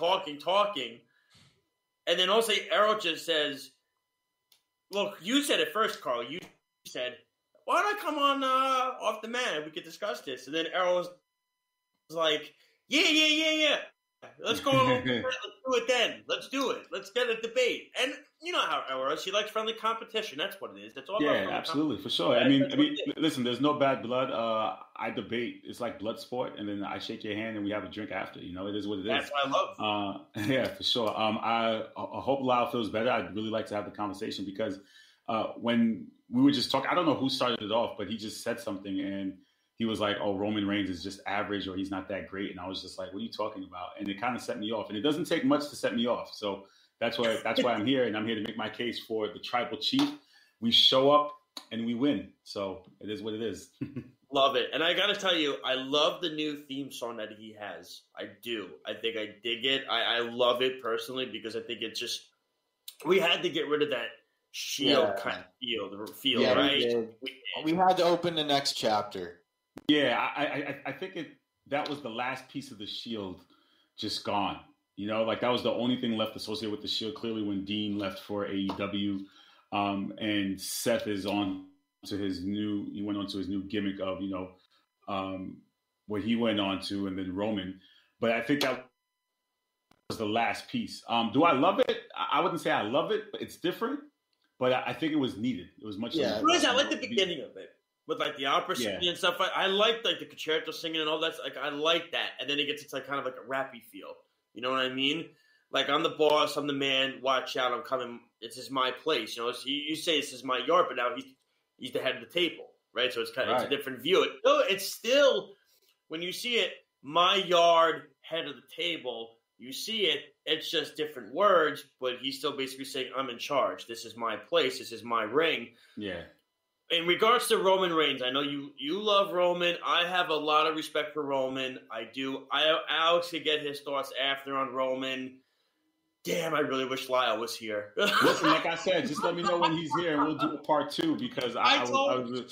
And then also Errol just says, Well, you said it first, Carl. You said, why don't I come on Off the Mat? We could discuss this. And then Errol was like, yeah. Let's go. Let's do it then. Let's do it. Let's get a debate. And you know how Errol is. He likes friendly competition. That's what it is. That's all. Yeah, absolutely, for sure. I mean, listen. There's no bad blood. I debate. It's like blood sport, and then I shake your hand and we have a drink after. You know, it is what it is. That's what I love. Yeah, for sure. I hope Lyle feels better. I'd really like to have the conversation because when we were just talking, I don't know who started it off, but he just said something and he was like, "Oh, Roman Reigns is just average, or he's not that great." And I was just like, "What are you talking about?" And it kind of set me off. And it doesn't take much to set me off. So that's why I'm here, and I'm here to make my case for the tribal chief. We show up and we win. So it is what it is. Love it. And I got to tell you, I love the new theme song that he has. I do. I think I dig it. I love it personally because I think it's just – we had to get rid of that Shield kind of feel, right? We had to open the next chapter. Yeah, I think that was the last piece of the Shield just gone. You know, like that was the only thing left associated with the Shield. Clearly when Dean left for AEW and Seth is on to he went on to his new gimmick of, you know, what he went on to, and then Roman. But I think that was the last piece. Do I love it? I wouldn't say I love it, but it's different. But I think it was needed. It was much. Yeah, I like the beginning of it with like the opera singing and stuff. I liked like the concerto singing and all that. Like I like that, and then it's like kind of like a rappy feel. You know what I mean? Like I'm the boss, I'm the man. Watch out, I'm coming. This is my place. You know, so you say this is my yard, but now he's the head of the table, right? So it's kind of it's a different view. It's still when you see it, my yard, head of the table. You see it. It's just different words, but he's still basically saying, I'm in charge. This is my place. This is my ring. Yeah. In regards to Roman Reigns, I know you love Roman. I have a lot of respect for Roman. I do. Alex could get his thoughts after on Roman. Damn, I really wish Lyle was here. Listen, like I said, just let me know when he's here and we'll do a part 2 because I tweeted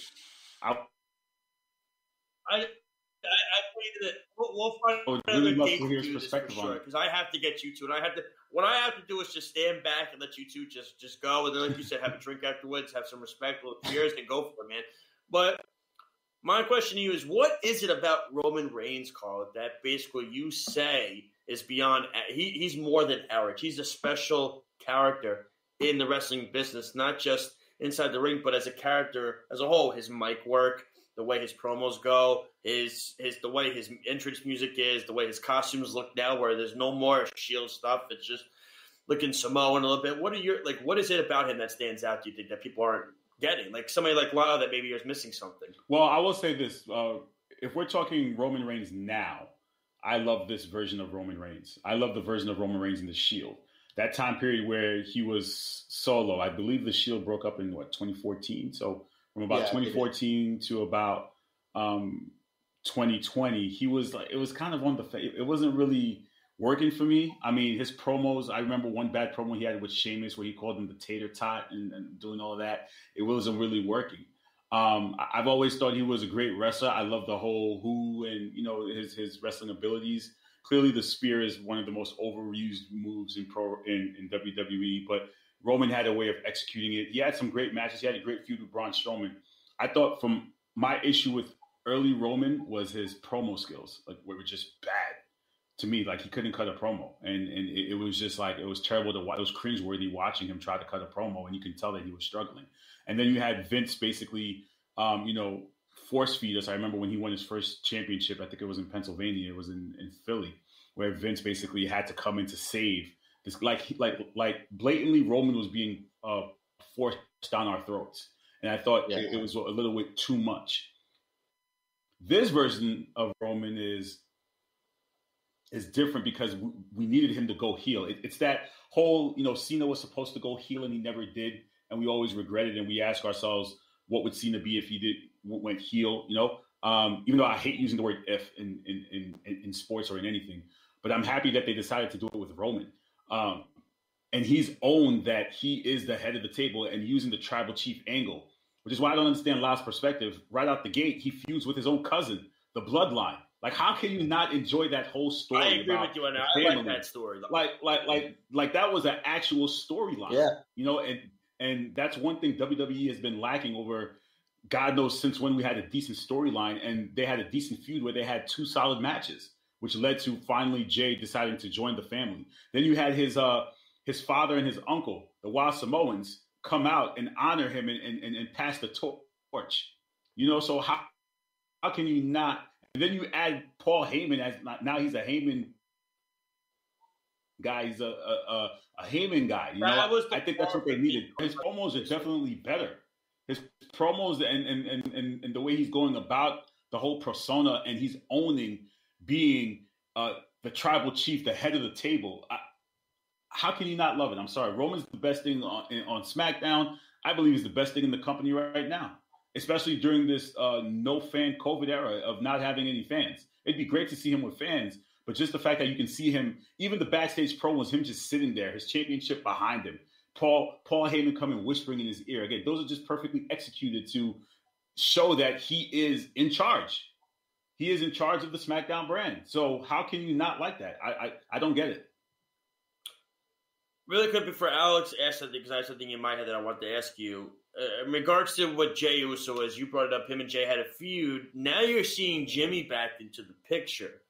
it. We'll find another date to do this for sure. Because I have to get you two, and what I have to do is just stand back and let you two just go, and then like you said, have a drink afterwards, have some respectful cheers, and go for it, man. But my question to you is, what is it about Roman Reigns, Carl, that basically you say is beyond? He's more than average. He's a special character in the wrestling business, not just inside the ring, but as a character as a whole. His mic work, the way his promos go, the way his entrance music is, the way his costumes look now, where there's no more Shield stuff. It's just looking Samoan a little bit. What is it about him that stands out, do you think, that people aren't getting? Like somebody like Lyle that maybe is missing something. Well, I will say this. If we're talking Roman Reigns now, I love this version of Roman Reigns. I love the version of Roman Reigns in the Shield. That time period where he was solo, I believe the Shield broke up in 2014. So from about 2014 to about 2020, he was like, it was kind of on the, it wasn't really working for me. I mean, his promos, I remember one bad promo he had with Sheamus where he called him the tater tot and doing all of that. It wasn't really working. I've always thought he was a great wrestler. I love the whole who and, you know, his wrestling abilities. Clearly the spear is one of the most overused moves in WWE, but Roman had a way of executing it. He had some great matches. He had a great feud with Braun Strowman. I thought from my issue with early Roman was his promo skills, like were just bad to me. Like he couldn't cut a promo, and it was just like, it was terrible to watch. It was cringeworthy watching him try to cut a promo, and you can tell that he was struggling. And then you had Vince basically, force feed us. I remember when he won his first championship, I think it was in Pennsylvania, it was in Philly, where Vince basically had to come in to save this, like blatantly Roman was being forced down our throats. And I thought it was a little bit too much. This version of Roman is different because we needed him to go heel. It's that whole, Cena was supposed to go heel and he never did. And we always regret it. And we ask ourselves, what would Cena be if he went heel? Even though I hate using the word "if" in sports or in anything, but I'm happy that they decided to do it with Roman. And he's owned that he is the head of the table and using the tribal chief angle, which is why I don't understand Law's perspective. Right out the gate, he feuds with his own cousin, the bloodline. Like, how can you not enjoy that whole story? I agree with you, and I like that story. Like that was an actual storyline. Yeah. And And that's one thing WWE has been lacking over God knows since when we had a decent storyline, and they had a decent feud where they had 2 solid matches, which led to finally Jay deciding to join the family. Then you had his father and his uncle, the Wild Samoans, come out and honor him and pass the torch. So how can you not? And then you add Paul Heyman as now he's a Heyman guy. He's a Heyman guy. I think that's what they needed. His promos are definitely better. His promos and the way he's going about the whole persona, and he's owning being the tribal chief, the head of the table. How can you not love it? I'm sorry. Roman's the best thing on SmackDown. I believe he's the best thing in the company right now, especially during this no-fan COVID era of not having any fans. It'd be great to see him with fans, but just the fact that you can see him, even the backstage promos, him just sitting there, his championship behind him, Paul Heyman coming whispering in his ear. Again, those are just perfectly executed to show that he is in charge. He is in charge of the SmackDown brand. So how can you not like that? I don't get it. Really quick before Alex asks something, because I have something in my head that I want to ask you. In regards to what Jey Uso is, you brought it up, him and Jay had a feud. Now you're seeing Jimmy back into the picture.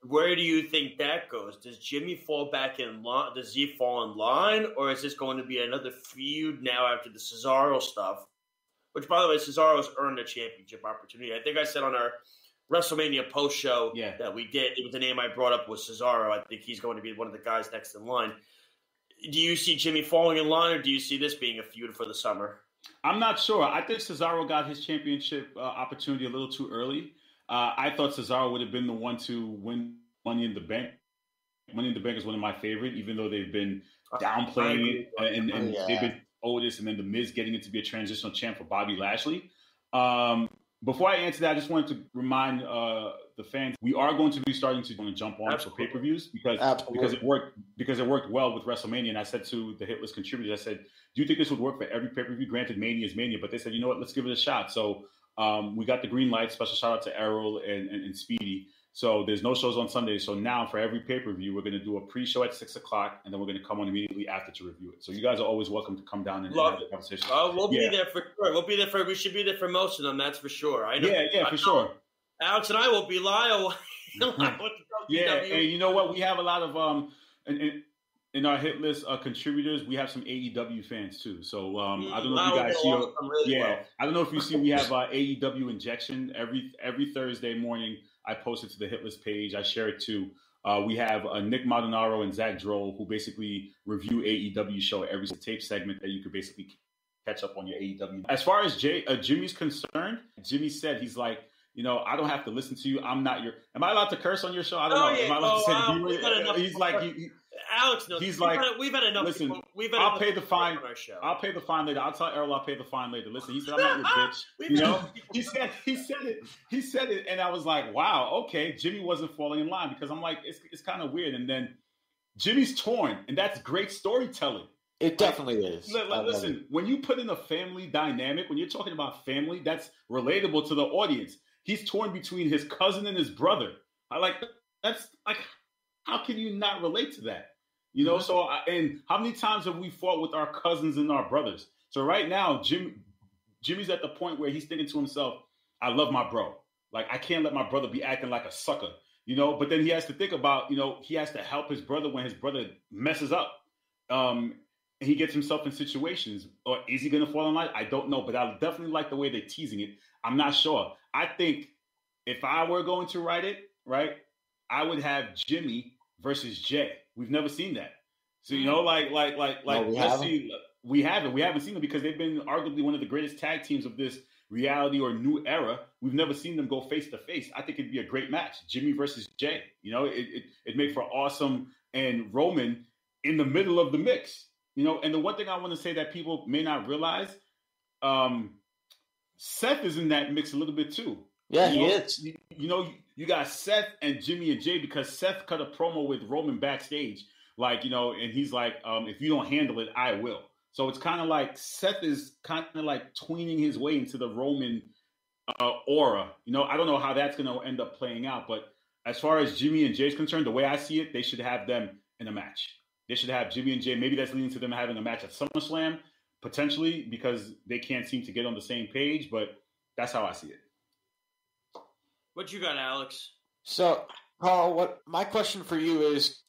Where do you think that goes? Does Jimmy fall back in line? Does he fall in line? Or is this going to be another feud now after the Cesaro stuff? Which, by the way, Cesaro's earned a championship opportunity. I think I said on our WrestleMania post show that we did, it was the name I brought up was Cesaro. I think he's going to be one of the guys next in line. Do you see Jimmy falling in line, or do you see this being a feud for the summer? I'm not sure. I think Cesaro got his championship opportunity a little too early. I thought Cesaro would have been the one to win Money in the Bank. Money in the Bank is one of my favorite, even though they've been downplaying it, and they've been Otis, and then The Miz getting it to be a transitional champ for Bobby Lashley. Before I answer that, I just wanted to remind the fans we are going to be starting to jump on for pay-per-views because it worked well with WrestleMania. And I said to the Hit List contributors, I said, "Do you think this would work for every pay-per-view?" Granted, Mania is Mania, but they said, "You know what? Let's give it a shot." So we got the green light. Special shout out to Errol and Speedy. So there's no shows on Sunday. So now for every pay-per-view, we're going to do a pre-show at 6 o'clock, and then we're going to come on immediately after to review it. So you guys are always welcome to come down and have the conversation. We'll be there for sure. We should be there for most of them. That's for sure. I know. Yeah, for sure. Alex and I will be live. And you know what? We have a lot of in our Hit List contributors. We have some AEW fans too. So I don't know if you guys see. I don't know if you see. We have AEW Injection every Thursday morning. I post it to the Hit List page. I share it too. We have Nick Maldonado and Zach Droll who basically review AEW show every tape segment that you could basically catch up on your AEW. As far as Jimmy's concerned, Jimmy said he's like, I don't have to listen to you. I'm not your. Am I allowed to curse on your show? I don't know. Am I allowed to say? He's like, Alex knows. He's we've had enough. Listen, I'll pay the fine. I'll pay the fine later. I'll tell Errol I'll pay the fine later. Listen, he said I'm not your bitch. He said it, and I was like, wow, okay. Jimmy wasn't falling in line because I'm like, it's kind of weird. And then Jimmy's torn, and that's great storytelling. It definitely is. Listen, when you put in a family dynamic, when you're talking about family, that's relatable to the audience. He's torn between his cousin and his brother. That's like, how can you not relate to that? So, and how many times have we fought with our cousins and our brothers? So right now, Jimmy's at the point where he's thinking to himself, I love my bro. Like, I can't let my brother be acting like a sucker, but then he has to think about, he has to help his brother when his brother messes up. And he gets himself in situations. Or is he going to fall in line? I don't know, but I definitely like the way they're teasing it. I'm not sure. I think if I were going to write it, right, I would have Jimmy versus Jay. We've never seen that. So, let's see. We haven't seen them because they've been arguably one of the greatest tag teams of this reality or new era. We've never seen them go face to face. I think it'd be a great match. Jimmy versus Jay. It'd make for awesome, and Roman in the middle of the mix. And the one thing I want to say that people may not realize, Seth is in that mix a little bit too. Yeah, he is. You got Seth and Jimmy and Jay because Seth cut a promo with Roman backstage, and he's like, if you don't handle it, I will. So it's kind of like Seth is kind of like tweening his way into the Roman aura. I don't know how that's going to end up playing out, but as far as Jimmy and Jay is concerned, the way I see it, they should have them in a match. They should have Jimmy and Jay. Maybe that's leading to them having a match at SummerSlam. potentially because they can't seem to get on the same page, but that's how I see it. What you got, Alex? So, Carl, my question for you is,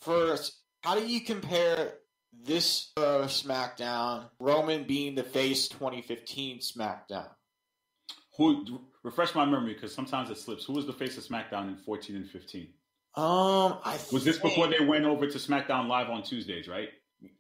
first, how do you compare this SmackDown, Roman being the face 2015 SmackDown? Refresh my memory because sometimes it slips. Who was the face of SmackDown in 14 and 15? Was this before they went over to SmackDown Live on Tuesdays, right?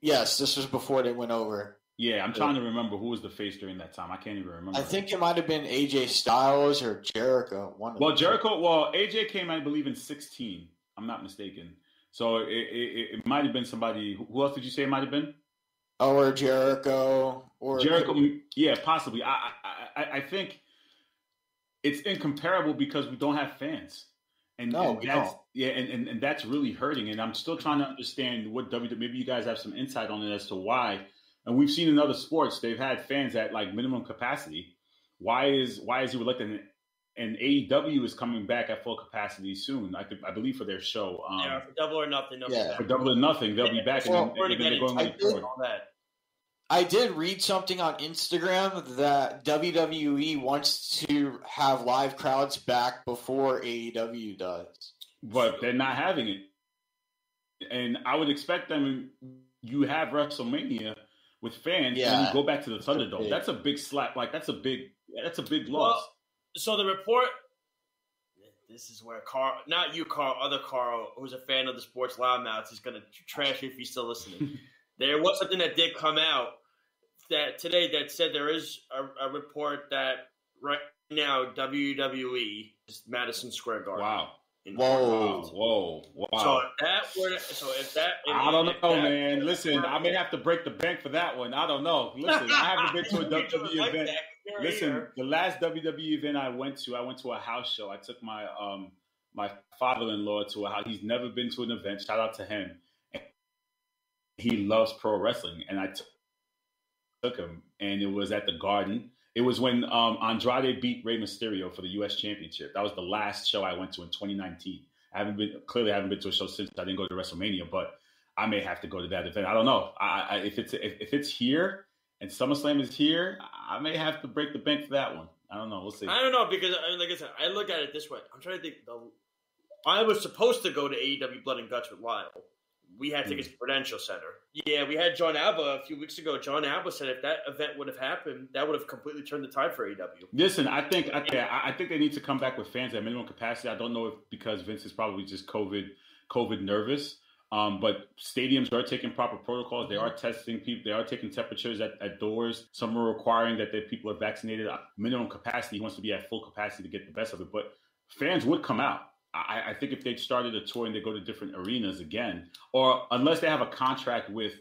Yes, this was before they went over. Yeah, I'm trying to remember who was the face during that time. I can't even remember. I think it might have been AJ Styles or Jericho. AJ came, I believe, in 16. I'm not mistaken. So it might have been somebody. Who else did you say it might have been? Or Jericho. Yeah, possibly. I think it's incomparable because we don't have fans. And that's really hurting. And I'm still trying to understand what maybe you guys have some insight on it as to why. And we've seen in other sports they've had fans at like minimum capacity. Why is he reluctant? And AEW is coming back at full capacity soon. I believe for their show. For Double or Nothing. For Double or Nothing, they'll be back. They're going forward. I did read something on Instagram that WWE wants to have live crowds back before AEW does. But they're not having it. And I would expect them, you have WrestleMania with fans, and you go back to the Thunderdome. That's a big slap. Like, that's a big loss. Well, so the report, this is where Carl, not you, Carl, other Carl, who's a fan of the Sports Loudmouths, is going to trash you if he's still listening. There was something that did come out today that said there is a report that right now WWE is Madison Square Garden. Wow. Whoa. I don't know, man. Listen, I may have to break the bank for that one. I don't know. Listen, I haven't been to a WWE event. Listen, the last WWE event I went to a house show. I took my my father-in-law to a house. He's never been to an event. Shout out to him. He loves pro wrestling, and I took him, and it was at the Garden. It was when Andrade beat Rey Mysterio for the U.S. Championship. That was the last show I went to in 2019. I haven't been to a show since. I didn't go to WrestleMania, but I may have to go to that event. I don't know. If it's here and SummerSlam is here, I may have to break the bank for that one. I don't know. We'll see. I don't know because, like I said, I look at it this way. I'm trying to think. I was supposed to go to AEW Blood and Guts with Lyle. We had tickets to Prudential Center. Yeah, we had John Alba a few weeks ago. John Alba said if that event would have happened, that would have completely turned the tide for AEW. Listen, I think they need to come back with fans at minimum capacity. I don't know if because Vince is probably just COVID nervous. But stadiums are taking proper protocols. They are testing people. They are taking temperatures at doors. Some are requiring that people are vaccinated. Minimum capacity. He wants to be at full capacity to get the best of it. But fans would come out. I think if they started a tour and they go to different arenas again, or unless they have a contract with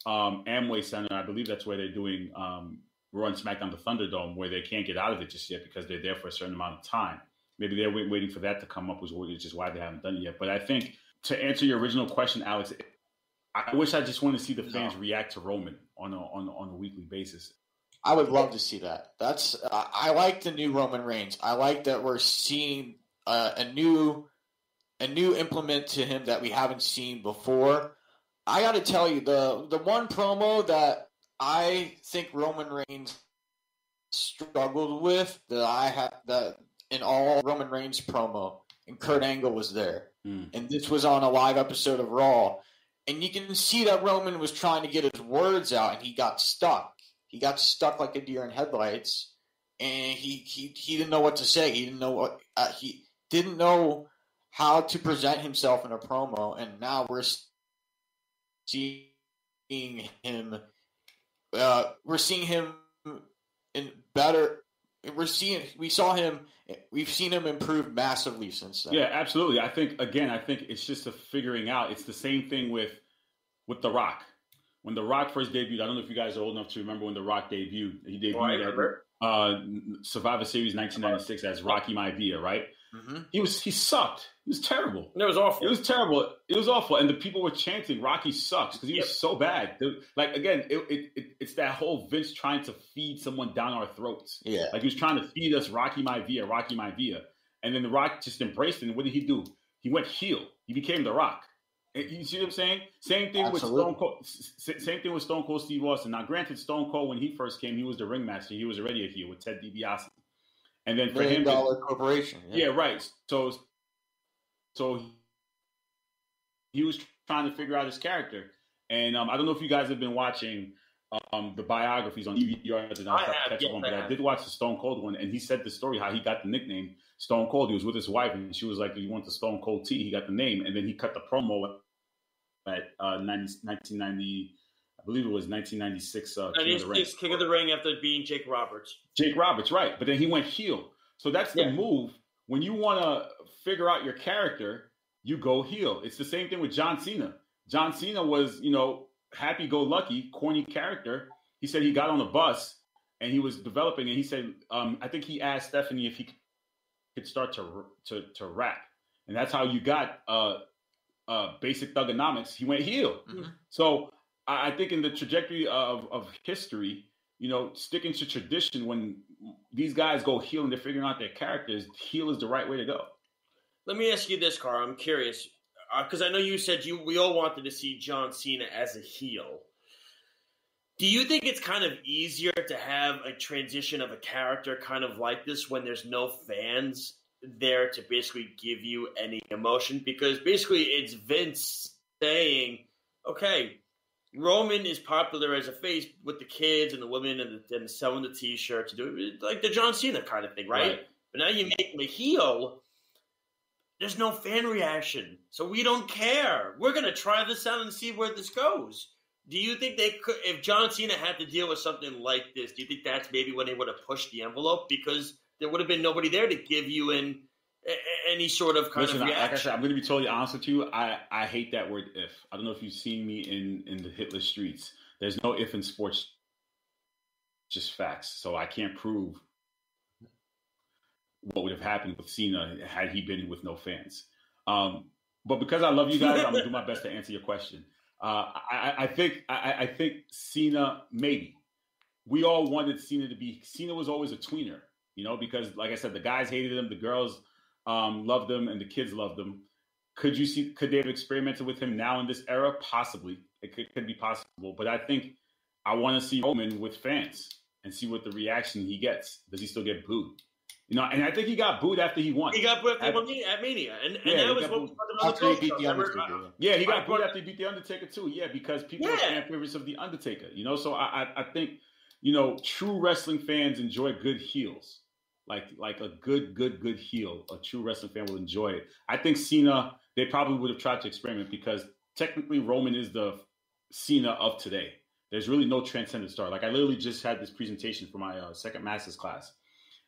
Amway Center, I believe that's where they're doing Raw and SmackDown, the Thunderdome, where they can't get out of it just yet because they're there for a certain amount of time. Maybe they're waiting for that to come up, which is why they haven't done it yet. But I think to answer your original question, Alex, I wish I just want to see the fans react to Roman on a weekly basis. I would love to see that. I like the new Roman Reigns. I like that we're seeing a new implement to him that we haven't seen before. I got to tell you, the one promo that I think Roman Reigns struggled with that in all Roman Reigns promo, and Kurt Angle was there, and this was on a live episode of Raw, and you can see that Roman was trying to get his words out, and he got stuck. He got stuck like a deer in headlights, and he didn't know what to say. He didn't know how to present himself in a promo, and now we're seeing him. We're seeing him in better. We've seen him improve massively since then. Yeah, absolutely. I think it's just a figuring out. It's the same thing with The Rock. When The Rock first debuted, I don't know if you guys are old enough to remember when The Rock debuted. He debuted at Survivor Series 1996 as Rocky Maivia, right? Mm-hmm. He sucked. He was terrible. It was awful. It was terrible. It was awful. And the people were chanting, Rocky sucks, because he was so bad. Like, again, it's that whole Vince trying to feed someone down our throats. Yeah. Like, he was trying to feed us Rocky Maivia. And then The Rock just embraced it. And what did he do? He went heel. He became The Rock. You see what I'm saying? Same thing with Stone Cold. Same thing with Stone Cold Steve Austin. Now, granted, Stone Cold, when he first came, he was the ringmaster. He was already a heel with Ted DiBiase. And then for him, $1 million corporation. Yeah, right. So he was trying to figure out his character. And I don't know if you guys have been watching the biographies on DVR. But I did watch the Stone Cold one, and he said the story how he got the nickname Stone Cold. He was with his wife, and she was like, "You want the Stone Cold tea?" He got the name, and then he cut the promo at 1990. I believe it was 1996. King of the Ring after being Jake Roberts. Jake Roberts, right? But then he went heel. So that's the move. When you want to figure out your character, you go heel. It's the same thing with John Cena. John Cena was, happy-go-lucky, corny character. He said he got on a bus and he was developing, and he said, I think he asked Stephanie if he could start to rap, and that's how you got Basic Thugonomics. He went heel. Mm-hmm. So I think in the trajectory of history, sticking to tradition, when these guys go heel and they're figuring out their characters, heel is the right way to go. Let me ask you this, Carl. I'm curious. Because I know you said we all wanted to see John Cena as a heel. Do you think it's kind of easier to have a transition of a character kind of like this when there's no fans there to basically give you any emotion? Because basically it's Vince saying, okay, Roman is popular as a face with the kids and the women and selling the T-shirts, like the John Cena kind of thing, right? But now you make him a heel. There's no fan reaction, so we don't care. We're going to try this out and see where this goes. Do you think they could, if John Cena had to deal with something like this, do you think that's maybe when they would have pushed the envelope? Because there would have been nobody there to give you any sort of kind of reaction. Like I said, I'm going to be totally honest with you. I hate that word if. I don't know if you've seen me in the hitless streets. There's no if in sports, just facts. So I can't prove what would have happened with Cena had he been with no fans. But because I love you guys, I'm gonna do my best to answer your question. I think Cena, maybe. We all wanted Cena to be. Cena was always a tweener, because like I said, the guys hated him, the girls loved him, and the kids loved him. Could they have experimented with him now in this era? Possibly. It could be possible. But I think I want to see Roman with fans and see what the reaction he gets. Does he still get booed? And I think he got booed after he won. He got booed at Mania, and that was what we talked about. He beat the Undertaker. Yeah, he got booed after he beat the Undertaker too. Yeah, because people are fan favorites of the Undertaker. So I think true wrestling fans enjoy good heels, like a good heel. A true wrestling fan will enjoy it. I think Cena, they probably would have tried to experiment because technically Roman is the Cena of today. There's really no transcendent star. Like I literally just had this presentation for my second master's class.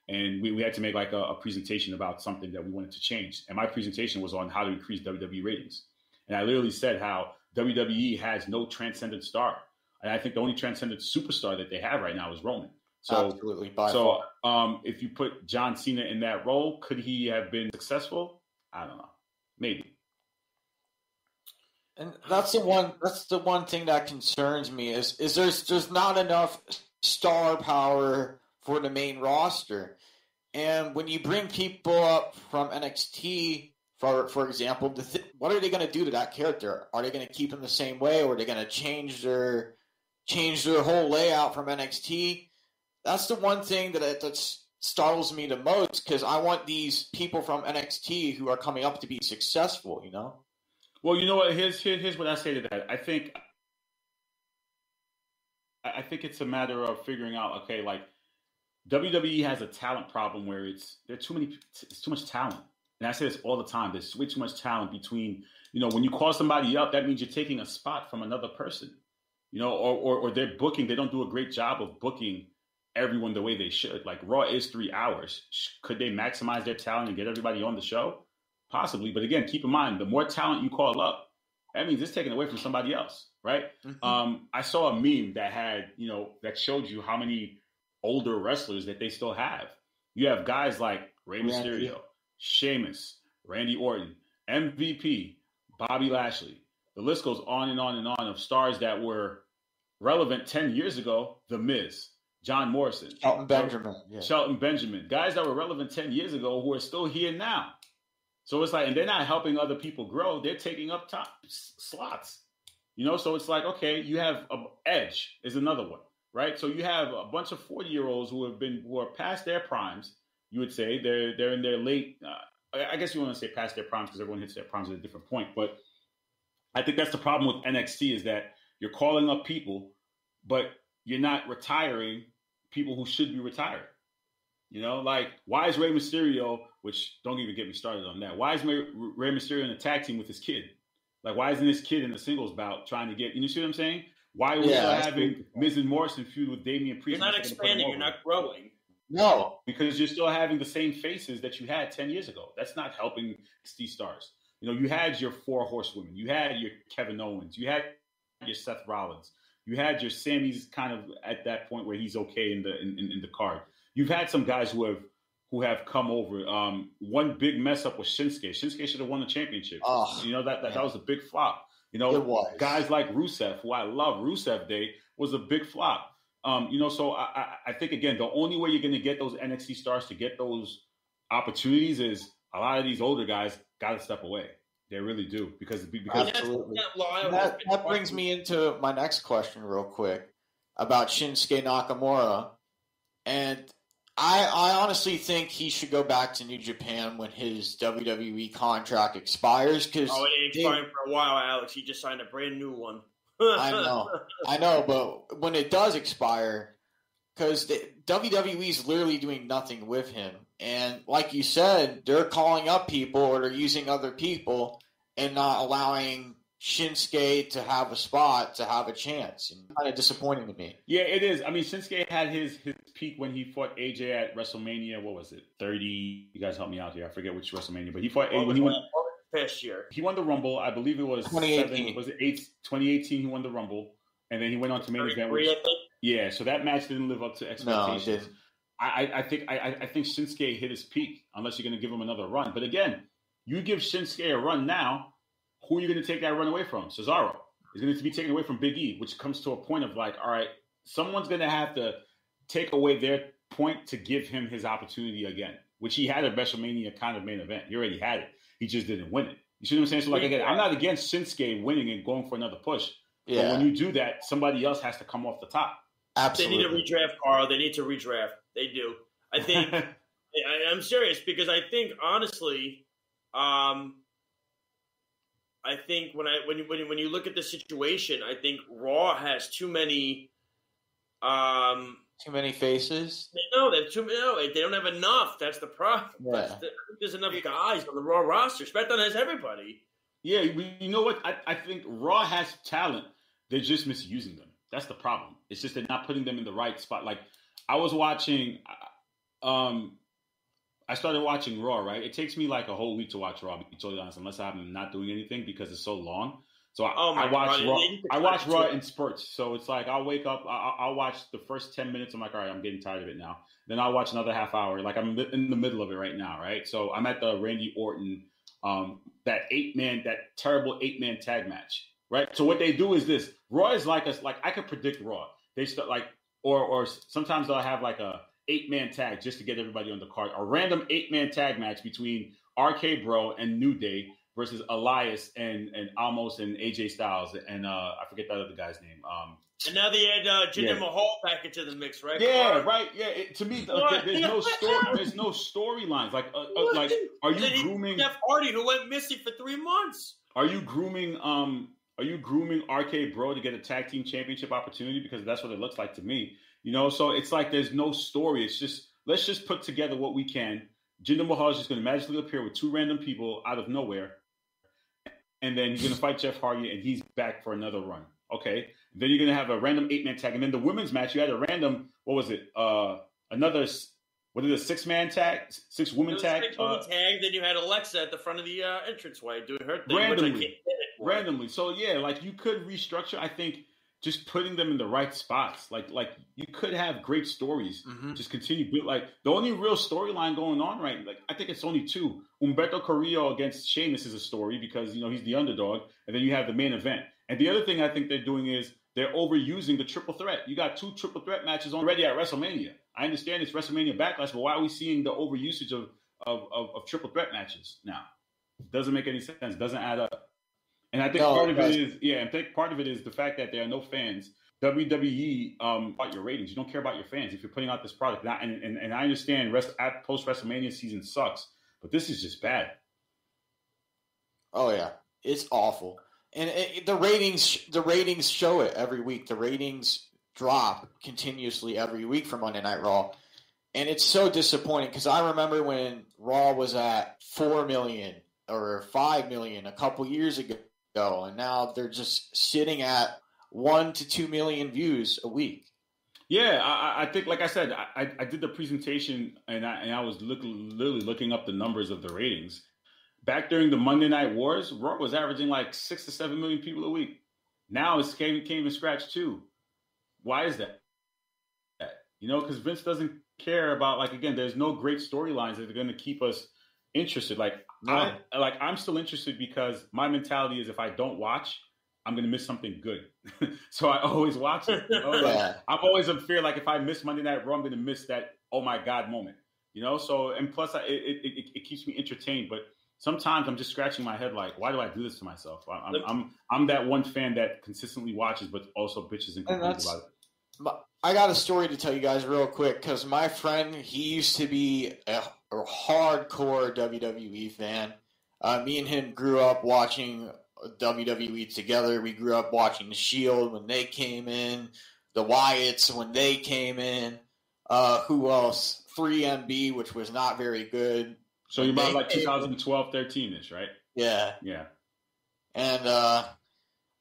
And we had to make like a presentation about something that we wanted to change. And my presentation was on how to increase WWE ratings. And I literally said how WWE has no transcendent star. And I think the only transcendent superstar that they have right now is Roman. So, absolutely. If you put John Cena in that role, could he have been successful? I don't know. Maybe. And that's the one thing that concerns me is there's not enough star power for the main roster. And when you bring people up from NXT, for example, what are they going to do to that character? Are they going to keep him the same way, or are they going to change their whole layout from NXT? That's the one thing that startles me the most, because I want these people from NXT who are coming up to be successful, Well, you know what? Here's what I say to that. I think it's a matter of figuring out, okay, like, WWE has a talent problem where it's too much talent. And I say this all the time. There's way too much talent between, when you call somebody up, that means you're taking a spot from another person, or they're booking. They don't do a great job of booking everyone the way they should. Like Raw is 3 hours. Could they maximize their talent and get everybody on the show? Possibly. But again, keep in mind, the more talent you call up, that means it's taken away from somebody else, right? Mm-hmm. I saw a meme that had, that showed you how many older wrestlers that they still have. You have guys like Rey Mysterio, Sheamus, Randy Orton, MVP, Bobby Lashley. The list goes on and on and on of stars that were relevant 10 years ago. The Miz, John Morrison, Shelton Benjamin. Guys that were relevant 10 years ago who are still here now. So it's like, and they're not helping other people grow. They're taking up top slots. So it's like, okay, you have Edge is another one, right? So you have a bunch of 40-year-olds who are past their primes. You would say they're in their late. I guess you want to say past their primes because everyone hits their primes at a different point. But I think that's the problem with NXT is that you're calling up people, but you're not retiring people who should be retired. Like, why is Rey Mysterio, which don't even get me started on that, why is Rey Mysterio in a tag team with his kid? Like, why isn't this kid in the singles bout trying to get, see what I'm saying? Why are we still having Miz and Morrison feud with Damian Priest? You're not expanding, you're not growing. No. Because you're still having the same faces that you had 10 years ago. That's not helping NXT stars. You had your 4 horsewomen. You had your Kevin Owens. You had your Seth Rollins. You had your Sammy's kind of at that point where he's okay in the card. You've had some guys who have come over. One big mess up was Shinsuke. Shinsuke should have won the championship. That was a big flop. It was. Guys like Rusev, who I love, Rusev Day was a big flop. So I think, again, the only way you're going to get those NXT stars to get those opportunities is a lot of these older guys got to step away. They really do. Because Absolutely. That brings me into my next question real quick about Shinsuke Nakamura. And I honestly think he should go back to New Japan when his WWE contract expires. It ain't expiring for a while, Alex. He just signed a brand new one. I know, but when it does expire, because WWE is literally doing nothing with him. And like you said, they're calling up people or they're using other people and not allowing Shinsuke to have a spot, to have a chance. And kind of disappointing to me. Yeah, it is. I mean, Shinsuke had his peak when he fought AJ at WrestleMania. What was it? 30. You guys help me out here. I forget which WrestleMania, but he fought AJ when he won past year. He won the Rumble. I believe it was 2018. Was it 2018? He won the Rumble, and then he went on to main event. Yeah, so that match didn't live up to expectations. No, it didn't. I think Shinsuke hit his peak unless you're going to give him another run. But again, you give Shinsuke a run now. Who are you going to take that run away from? Cesaro is going to be taken away from Big E, which comes to a point of like, all right, someone's going to have to take away their point to give him his opportunity again, which he had a WrestleMania kind of main event. He already had it. He just didn't win it. You see what I'm saying? So like, again, I'm not against Shinsuke winning and going for another push. Yeah. But when you do that, somebody else has to come off the top. Absolutely. They need to redraft, Carl. They need to redraft. They do. I think I'm serious because I think honestly, I think when you look at the situation, I think Raw has too many faces. No, they don't have enough. That's the problem. Yeah. I think there's enough guys on the Raw roster. SmackDown has everybody. Yeah, you know what? I think Raw has talent. They're just misusing them. That's the problem. It's just they're not putting them in the right spot. Like I was watching. I started watching Raw, right? It takes me like a whole week to watch Raw, to be totally honest, unless I'm not doing anything because it's so long. So I watch Raw. I watch Raw in spurts. So it's like I'll wake up, I'll watch the first 10 minutes. I'm like, all right, I'm getting tired of it now. Then I'll watch another half hour. Like I'm in the middle of it right now, right? So I'm at the Randy Orton, that terrible 8-man tag match, right? So what they do is this. Raw is like us. Like I could predict Raw. They start like, or sometimes they'll have like a 8-man tag just to get everybody on the card. A random 8-man tag match between RK Bro and New Day versus Elias and Almost and AJ Styles and I forget that other guy's name. And now they add Jinder Mahal back into the mix, right? Yeah, right. Yeah. To me, there's no story. There's no storylines. Like, are you grooming Jeff Hardy, who went missing for 3 months? Are you grooming? Are you grooming RK Bro to get a tag team championship opportunity? Because that's what it looks like to me. So it's like there's no story. It's just let's just put together what we can. Jinder Mahal is just going to magically appear with 2 random people out of nowhere, and then he's going to fight Jeff Hardy, and he's back for another run. Okay. Then you're going to have a random 8-man tag. And then the women's match, you had a random, what was it? Another, what is it, a 6-man tag? 6-woman tag? 6-woman tag. Then you had Alexa at the front of the entranceway doing her thing. Randomly. So, yeah, like you could restructure, I think, just putting them in the right spots. Like you could have great stories. Mm-hmm. Just continue. Like the only real storyline going on, right? Like I think it's only 2. Humberto Carrillo against Sheamus is a story because, he's the underdog. And then you have the main event. And the other thing I think they're doing is they're overusing the triple threat. You got 2 triple threat matches already at WrestleMania. I understand it's WrestleMania Backlash, but why are we seeing the overusage of triple threat matches now? Doesn't make any sense. Doesn't add up. And I think part of it is the fact that there are no fans. WWE about your ratings. You don't care about your fans if you're putting out this product. And I understand post WrestleMania season sucks, but this is just bad. Oh yeah, it's awful. And the ratings show it every week. The ratings drop continuously every week for Monday Night Raw. And it's so disappointing because I remember when Raw was at 4 million or 5 million a couple years ago, and now they're just sitting at 1 to 2 million views a week. Yeah, I think, like I said, I did the presentation and I was literally looking up the numbers of the ratings. Back during the Monday Night Wars, Raw was averaging like 6 to 7 million people a week. Now it's came in scratch too. Why is that? You know, because Vince doesn't care about, like, again, there's no great storylines that are going to keep us interested. I'm still interested because my mentality is if I don't watch, I'm going to miss something good. So I always watch it. You know? I'm always in fear, like if I miss Monday Night Raw, I'm going to miss that, oh my God moment. You know, so, and plus it keeps me entertained, but sometimes I'm just scratching my head like, why do I do this to myself? I'm that one fan that consistently watches, but also bitches and complains about it. I got a story to tell you guys real quick because my friend, he used to be a hardcore WWE fan. Me and him grew up watching WWE together. We grew up watching The Shield when they came in, the Wyatts when they came in. Who else? 3MB, which was not very good. So you're about like 2012, 13-ish, right? Yeah. Yeah. And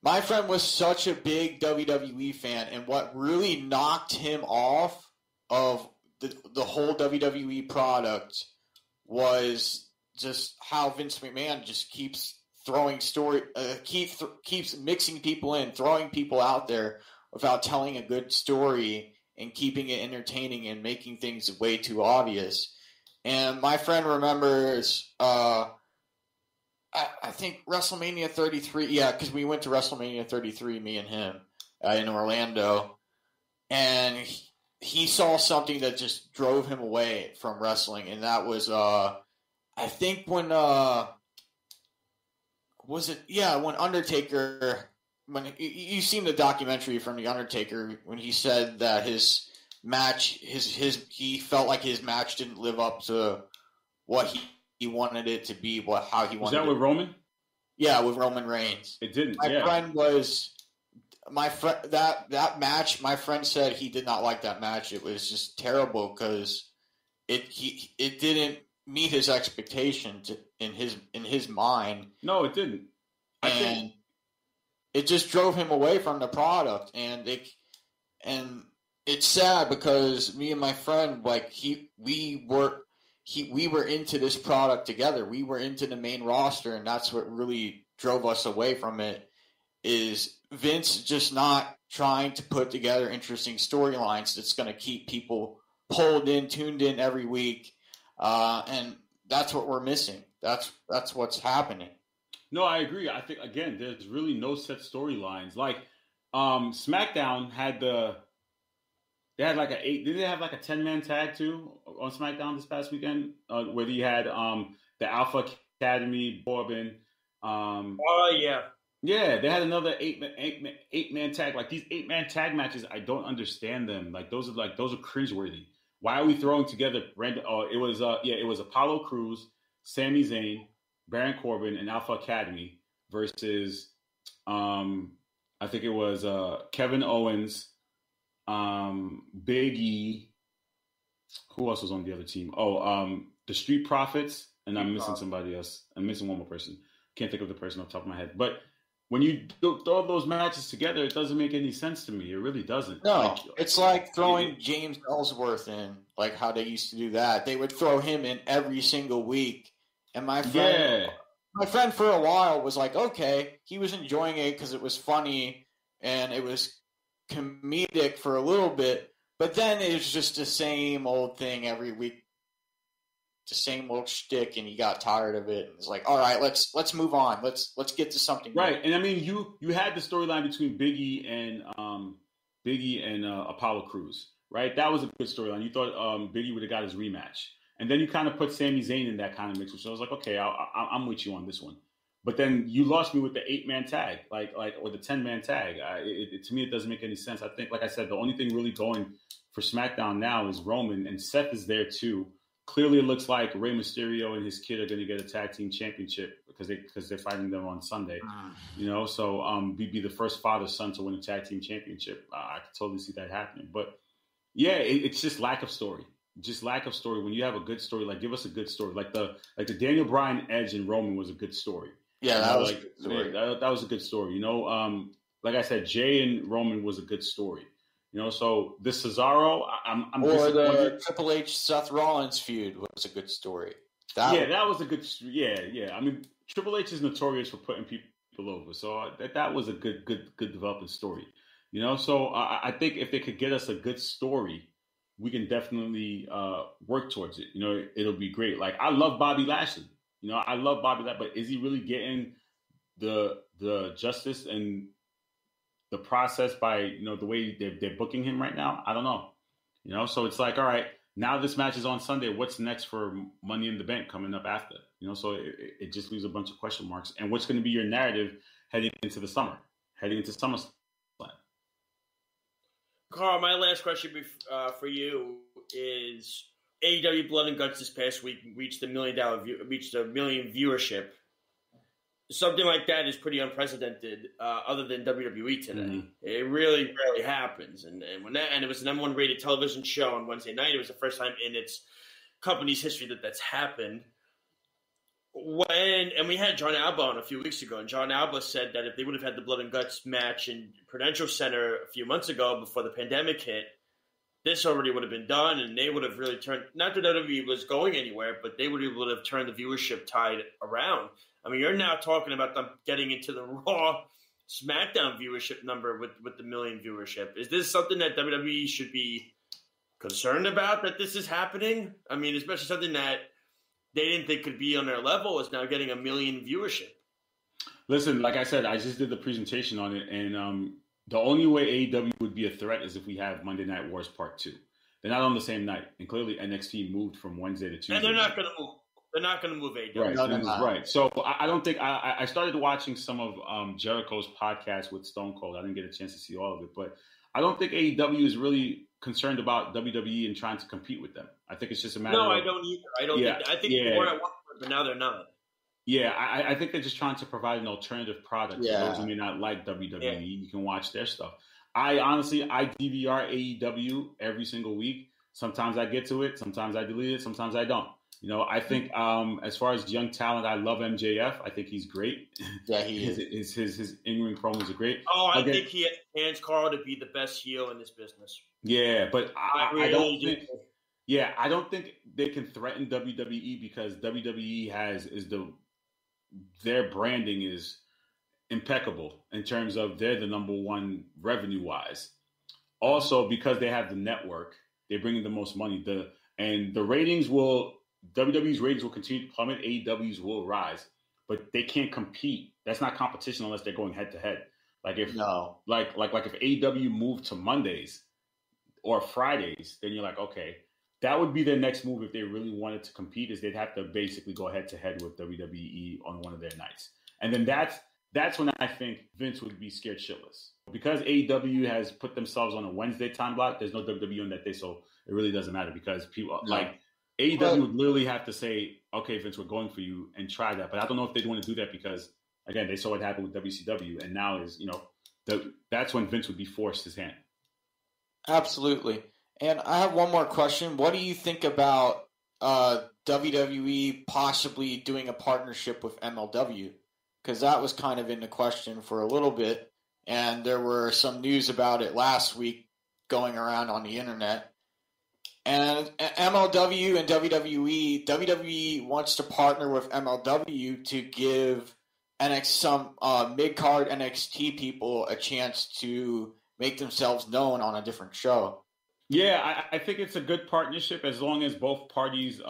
my friend was such a big WWE fan, and what really knocked him off of the whole WWE product was just how Vince McMahon just keeps throwing keeps mixing people in, throwing people out there without telling a good story and keeping it entertaining and making things way too obvious. And my friend remembers, I think WrestleMania 33, because we went to WrestleMania 33, me and him, in Orlando, and he saw something that just drove him away from wrestling, and that was, I think when, when Undertaker, when you've seen the documentary from The Undertaker, when he said that his match, he felt like his match didn't live up to what he wanted it to be, how he wanted it. Was that with Roman? Yeah, with Roman Reigns. It didn't. That match. My friend said he did not like that match. It was just terrible because it didn't meet his expectations in his mind. No, it didn't. It just drove him away from the product, and it's sad because me and my friend, we were into this product together. We were into the main roster, and that's what really drove us away from it, is Vince just not trying to put together interesting storylines that's going to keep people pulled in, tuned in every week. And that's what we're missing. That's what's happening. No, I agree. I think, again, there's really no set storylines. Like, SmackDown did they have like a 10-man tag too on SmackDown this past weekend? Where you had the Alpha Academy, Corbin. Yeah, they had another eight-man tag. Like these 8-man tag matches, I don't understand them. Like those are cringeworthy. Why are we throwing together random? It was Apollo Crews, Sami Zayn, Baron Corbin, and Alpha Academy versus I think it was Kevin Owens, Big E. Who else was on the other team? The Street Profits, and I'm missing somebody else. I'm missing one more person. Can't think of the person off the top of my head. But when you throw those matches together, it doesn't make any sense to me. It really doesn't. No, it's like throwing James Ellsworth in, like how they used to do that. They would throw him in every single week. And my friend for a while was like, okay, he was enjoying it because it was funny and it was comedic for a little bit. But then it was just the same old thing every week. The same old shtick, and he got tired of it. And it's like, all right, let's move on. Let's get to something right. new. And I mean, you had the storyline between Big E and Apollo Crews, right? That was a good storyline. You thought Big E would have got his rematch, And then you kind of put Sami Zayn in that kind of mix, which I was like, okay, I'm with you on this one. But then you lost me with the 8-man tag, or the 10-man tag. To me, it doesn't make any sense. I think, like I said, the only thing really going for SmackDown now is Roman, and Seth is there too. Clearly, it looks like Rey Mysterio and his kid are going to get a tag team championship because they're fighting them on Sunday. So be the first father-son to win a tag team championship. I could totally see that happening. But yeah, it's just lack of story. Just lack of story. When you have a good story, like give us a good story. Like the Daniel Bryan, Edge, and Roman was a good story. Yeah, that was a good story. That was a good story. Like I said, Jay and Roman was a good story. So the Cesaro, I'm or the Triple H Seth Rollins feud was a good story. That was a good. Yeah. I mean, Triple H is notorious for putting people over, so that was a good developing story. So I think if they could get us a good story, we can definitely work towards it. It'll be great. Like I love Bobby Lashley. I love Bobby Lashley, but is he really getting the justice and the process by the way they're booking him right now? I don't know. So it's like, all right, now this match is on Sunday. What's next for Money in the Bank coming up after? So it just leaves a bunch of question marks. And what's going to be your narrative heading into SummerSlam? Carl, my last question for you is: AEW Blood and Guts this past week reached a million viewership. Something like that is pretty unprecedented, other than WWE today. Mm-hmm. It really rarely happens, and it was an #1 rated television show on Wednesday night. It was the first time in its company's history that's happened. And we had John Alba on a few weeks ago, and John Alba said that if they would have had the Blood and Guts match in Prudential Center a few months ago before the pandemic hit, this already would have been done, and they would have really turned – not that WWE was going anywhere, but they would have turned the viewership tide around. I mean, you're now talking about them getting into the Raw SmackDown viewership number with the million viewership. Is this something that WWE should be concerned about, that this is happening? I mean, especially something that they didn't think could be on their level is now getting a million viewership. Listen, like I said, I just did the presentation on it, and the only way AEW would be a threat is if we have Monday Night Wars Part 2. They're not on the same night, and clearly NXT moved from Wednesday to Tuesday. And they're not going to move. They're not going to move AEW. Right, right. So I don't think I started watching some of Jericho's podcast with Stone Cold. I didn't get a chance to see all of it, but I don't think AEW is really concerned about WWE and trying to compete with them. I think it's just a matter of... No, I don't either. I think they were at one point, but now they're not. Yeah, I think they're just trying to provide an alternative product for those who may not like WWE. Yeah. You can watch their stuff. I DVR AEW every single week. Sometimes I get to it. Sometimes I delete it. Sometimes I don't. I think as far as young talent, I love MJF. I think he's great. Yeah, he is. His in-ring promos are great. Oh, I think he has Carl to be the best heel in this business. Yeah, but I really don't think. Yeah, I don't think they can threaten WWE because WWE their branding is impeccable in terms of they're the #1 revenue-wise. Also, because they have the network, they're bringing the most money. The ratings WWE's ratings will continue to plummet. AEW's will rise, but they can't compete. That's not competition unless they're going head to head. Like if AEW moved to Mondays or Fridays, then you're like, okay, that would be their next move if they really wanted to compete. Is they'd have to basically go head to head with WWE on one of their nights, and then that's when I think Vince would be scared shitless because AEW has put themselves on a Wednesday time block. There's no WWE on that day, so it really doesn't matter because people like. AEW would literally have to say, okay, Vince, we're going for you and try that. But I don't know if they'd want to do that because, again, they saw what happened with WCW. And now that's when Vince would be forced his hand. Absolutely. And I have one more question. What do you think about WWE possibly doing a partnership with MLW? Because that was kind of in the question for a little bit. And there were some news about it last week going around on the internet. And MLW and WWE wants to partner with MLW to give some mid-card NXT people a chance to make themselves known on a different show. Yeah, I think it's a good partnership as long as both parties,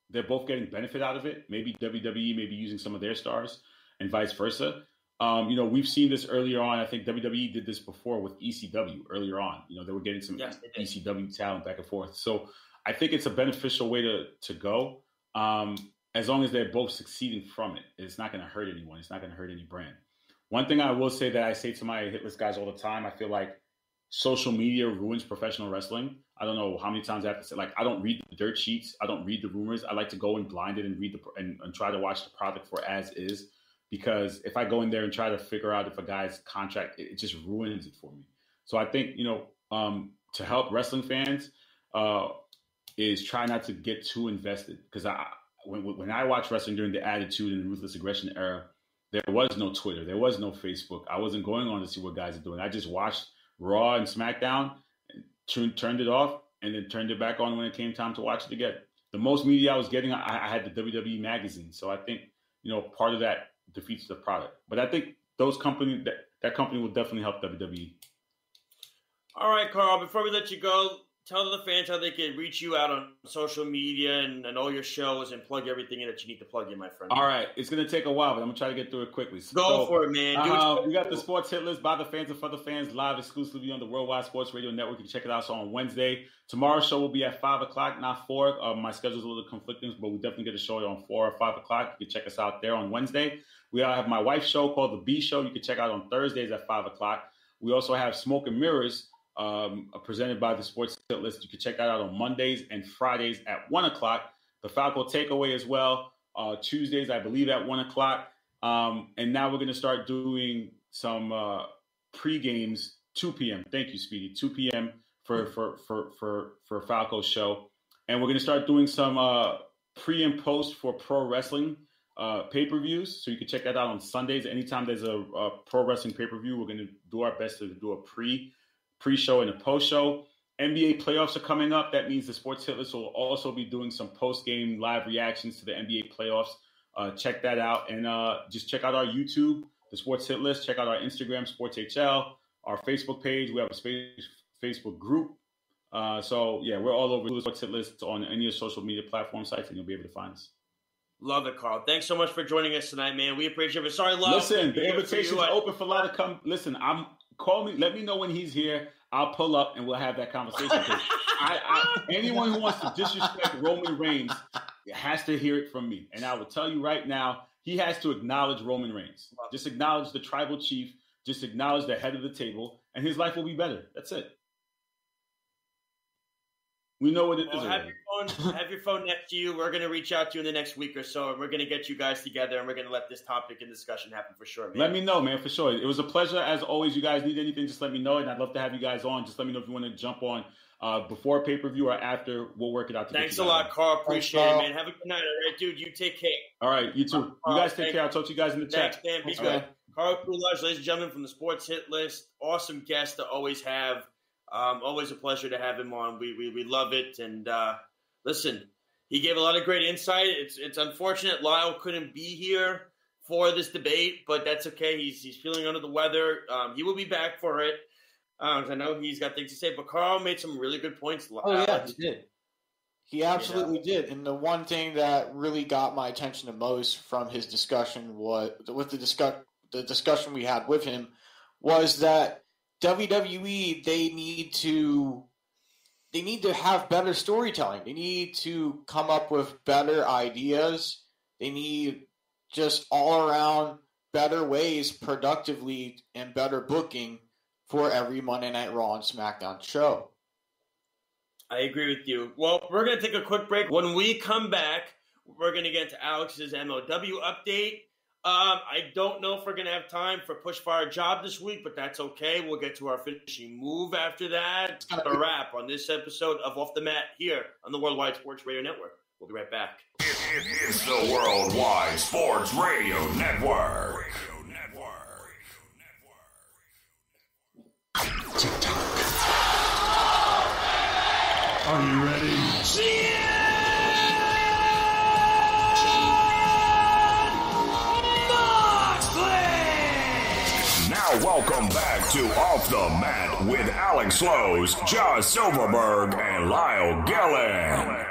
they're both getting benefit out of it. Maybe WWE may be using some of their stars and vice versa. We've seen this earlier on. I think WWE did this before with ECW earlier on. They were getting some ECW talent back and forth. So I think it's a beneficial way to go, as long as they're both succeeding from it. It's not going to hurt anyone. It's not going to hurt any brand. One thing I will say that I say to my hit list guys all the time, I feel like social media ruins professional wrestling. I don't know how many times I have to say, I don't read the dirt sheets. I don't read the rumors. I like to go in blinded and read and try to watch the product for as is, because if I go in there and try to figure out if a guy's contract, it just ruins it for me. So I think, to help wrestling fans is try not to get too invested, because when I watched wrestling during the Attitude and Ruthless Aggression era, there was no Twitter. There was no Facebook. I wasn't going on to see what guys are doing. I just watched Raw and SmackDown, and turned it off, and then turned it back on when it came time to watch it again. The most media I was getting, I had the WWE magazine. So I think, part of that defeats the product. But I think that company will definitely help WWE. All right, Carl, before we let you go, tell the fans how they can reach you out on social media and all your shows, and plug everything in that you need to plug in, my friend. All right. It's going to take a while, but I'm going to try to get through it quickly. Go for it, man. We got the Sports Hit List by the fans and for the fans, live exclusively on the Worldwide Sports Radio Network. You can check it out on Wednesday. Tomorrow's show will be at 5 o'clock, not 4. My schedule's a little conflicting, but we definitely get a show on 4 or 5 o'clock. You can check us out there on Wednesday. We have my wife's show called The B Show. You can check out on Thursdays at 5 o'clock. We also have Smoke and Mirrors, presented by the Sports Hit List. You can check that out on Mondays and Fridays at 1 o'clock. The Falco Takeaway as well, Tuesdays, I believe, at 1 o'clock. And now we're going to start doing some pre-games, 2 p.m. Thank you, Speedy. 2 p.m. for Falco's show. And we're going to start doing some pre and post for pro wrestling pay-per-views. So you can check that out on Sundays. Anytime there's a pro wrestling pay-per-view, we're going to do our best to do a pre-show and a post-show. NBA playoffs are coming up. That means the Sports Hit List will also be doing some post-game live reactions to the NBA playoffs. Check that out. And just check out our YouTube, the Sports Hit List. Check out our Instagram, SportsHL, our Facebook page. We have a Facebook group. We're all over the Sports Hit List on any of the social media platform sites, and you'll be able to find us. Love it, Carl. Thanks so much for joining us tonight, man. We appreciate it. Sorry, love. Listen, the invitation's open for a lot to come. Listen, call me. Let me know when he's here. I'll pull up and we'll have that conversation. Anyone who wants to disrespect Roman Reigns has to hear it from me. And I will tell you right now, he has to acknowledge Roman Reigns. Just acknowledge the tribal chief. Just acknowledge the head of the table, and his life will be better. That's it. We know what it is. Have your phone next to you. We're going to reach out to you in the next week or so, and we're going to get you guys together, and we're going to let this topic and discussion happen for sure, man. Let me know, man, for sure. It was a pleasure, as always. You guys need anything, just let me know, and I'd love to have you guys on. Just let me know if you want to jump on before pay-per-view or after. We'll work it out. Thanks a lot, Carl. Appreciate it, man. Have a good night, all right, dude? You take care. All right, you too. You guys take care. I'll talk to you guys in the chat. Thanks, man. Be good. Carl Coolidge, ladies and gentlemen, from the Sports Hit List. Awesome guest to always have. Always a pleasure to have him on. We love it. And listen, he gave a lot of great insight. It's unfortunate Lyle couldn't be here for this debate, but that's okay. He's feeling under the weather. He will be back for it. I know he's got things to say, but Carl made some really good points. He did. He absolutely did. And the one thing that really got my attention the most from his discussion was with the discussion we had with him was that WWE, they need to have better storytelling. They need to come up with better ideas. They need just all around better ways, productively, and better booking for every Monday Night Raw and SmackDown show. I agree with you. Well, we're going to take a quick break. When we come back, we're going to get into Alex's MOW update. I don't know if we're going to have time for Push Fire Job this week, but that's okay. We'll get to our finishing move after that. It's kind of a wrap on this episode of Off the Mat here on the Worldwide Sports Radio Network. We'll be right back. It's the Worldwide Sports Radio Network. Are you ready? Now welcome back to Off the Mat with Alex Lowe's, Josh Silverberg, and Lyle Gillen.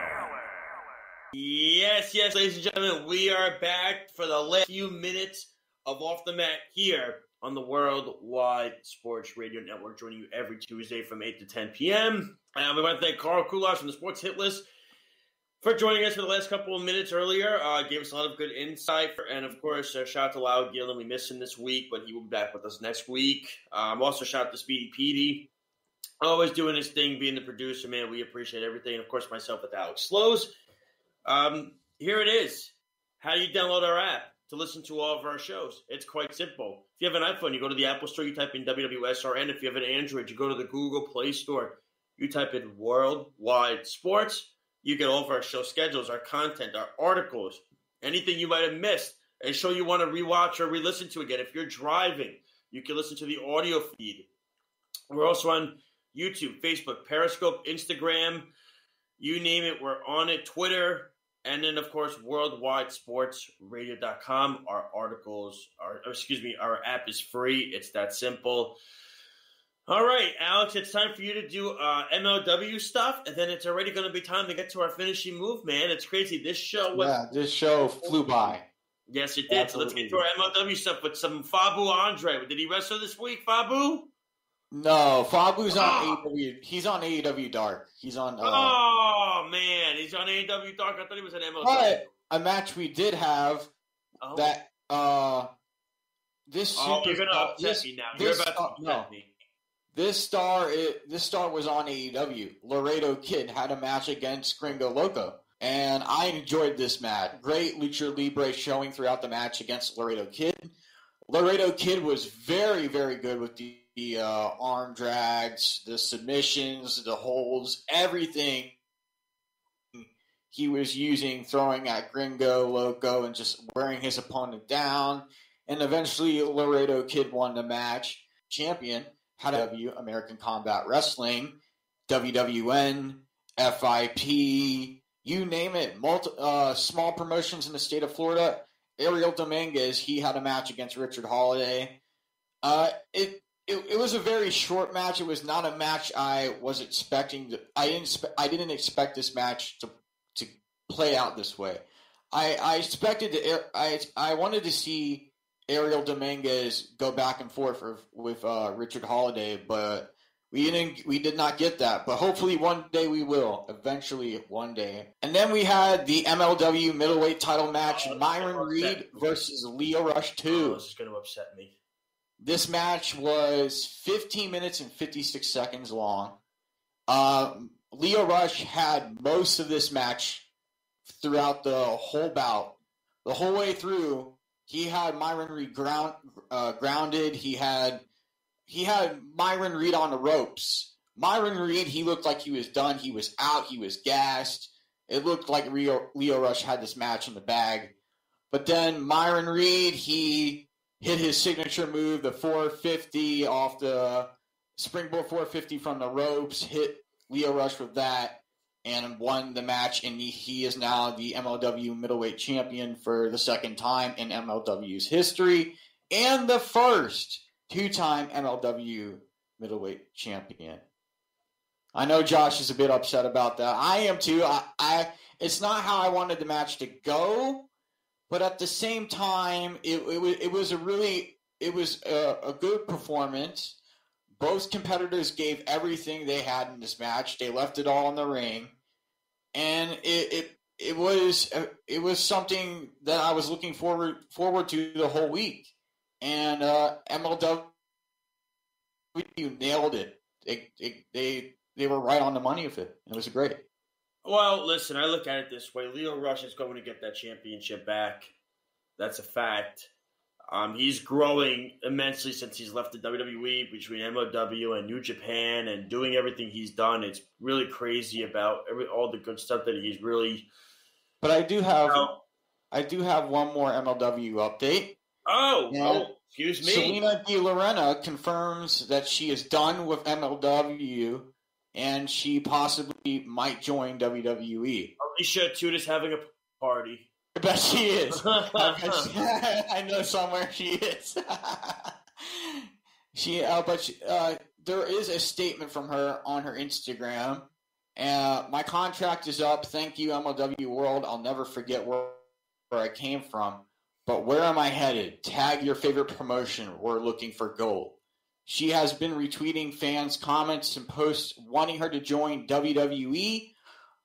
Yes, ladies and gentlemen, we are back for the last few minutes of Off the Mat here on the Worldwide Sports Radio Network, joining you every Tuesday from 8 to 10 p.m. We want to thank Carl Kulash from the Sports Hit List for joining us for the last couple of minutes earlier. Gave us a lot of good insight. And, of course, shout out to Lyle Gillen. We missed him this week, but he will be back with us next week. Also, shout out to Speedy Petey. Always doing his thing, being the producer, man. We appreciate everything. And, of course, myself with Alex Slows. Here it is. How do you download our app to listen to all of our shows? It's quite simple. If you have an iPhone, you go to the Apple Store, you type in WWSRN. If you have an Android, you go to the Google Play Store, you type in Worldwide Sports. You get all of our show schedules, our content, our articles, anything you might have missed, a show you want to rewatch or re-listen to again. If you're driving, you can listen to the audio feed. We're also on YouTube, Facebook, Periscope, Instagram, you name it, we're on it, Twitter, and then, of course, worldwidesportsradio.com. Our app is free. It's that simple. All right, Alex, it's time for you to do MLW stuff, and then it's already going to be time to get to our finishing move, man. It's crazy. This show flew by. Yes, it did. Absolutely. So let's get to our MLW stuff with some Fabu Andre. Did he wrestle this week, Fabu? No, Fabu's on AEW. He's on AEW Dark. He's on. Oh man, he's on AEW Dark. I thought he was an MLW. But a match we did have that. This. You're gonna upset me now. You're about to upset me. This star was on AEW. Laredo Kid had a match against Gringo Loco, and I enjoyed this match. Great Lucha Libre showing throughout the match against Laredo Kid. Laredo Kid was very, very good with the arm drags, the submissions, the holds, everything he was using, throwing at Gringo Loco and just wearing his opponent down. And eventually Laredo Kid won the match. Champion had American Combat Wrestling, WWN, FIP, you name it, small promotions in the state of Florida. Ariel Dominguez, he had a match against Richard Holiday. It was a very short match. It was not a match I was expecting. I didn't expect this match to play out this way. I expected I wanted to see Ariel Dominguez go back and forth with Richard Holiday, but we did not get that. But hopefully one day we will. Eventually one day. And then we had the MLW middleweight title match, Myron Reed versus Leah Rush 2. This is going to upset me. This match was 15 minutes and 56 seconds long. Leah Rush had most of this match throughout the whole bout. The whole way through, he had Myron Reed grounded. He had Myron Reed on the ropes. Myron Reed, he looked like he was done. He was out. He was gassed. It looked like Leah Rush had this match in the bag. But then Myron Reed, he hit his signature move, the 450 off the springboard 450 from the ropes, hit Leah Rush with that, and won the match. And he is now the MLW middleweight champion for the second time in MLW's history, and the first two-time MLW middleweight champion. I know Josh is a bit upset about that. I am too. It's not how I wanted the match to go. But at the same time, it was a good performance. Both competitors gave everything they had in this match. They left it all in the ring, and it was something that I was looking forward to the whole week. And MLW nailed it. They were right on the money with it. It was great. Well, listen, I look at it this way. Leo Rush is going to get that championship back. That's a fact. He's growing immensely since he's left the WWE, between MLW and New Japan, and doing everything he's done. It's really crazy about all the good stuff that he's really. But I do have one more MLW update. Excuse me. Selena Di Lorena confirms that she is done with MLW. And she possibly might join WWE. Alicia Toot is having a party. I bet she is. I know somewhere she is. There is a statement from her on her Instagram. My contract is up. Thank you, MLW World. I'll never forget where I came from. but where am I headed? Tag your favorite promotion. We're looking for gold. She has been retweeting fans' comments and posts wanting her to join WWE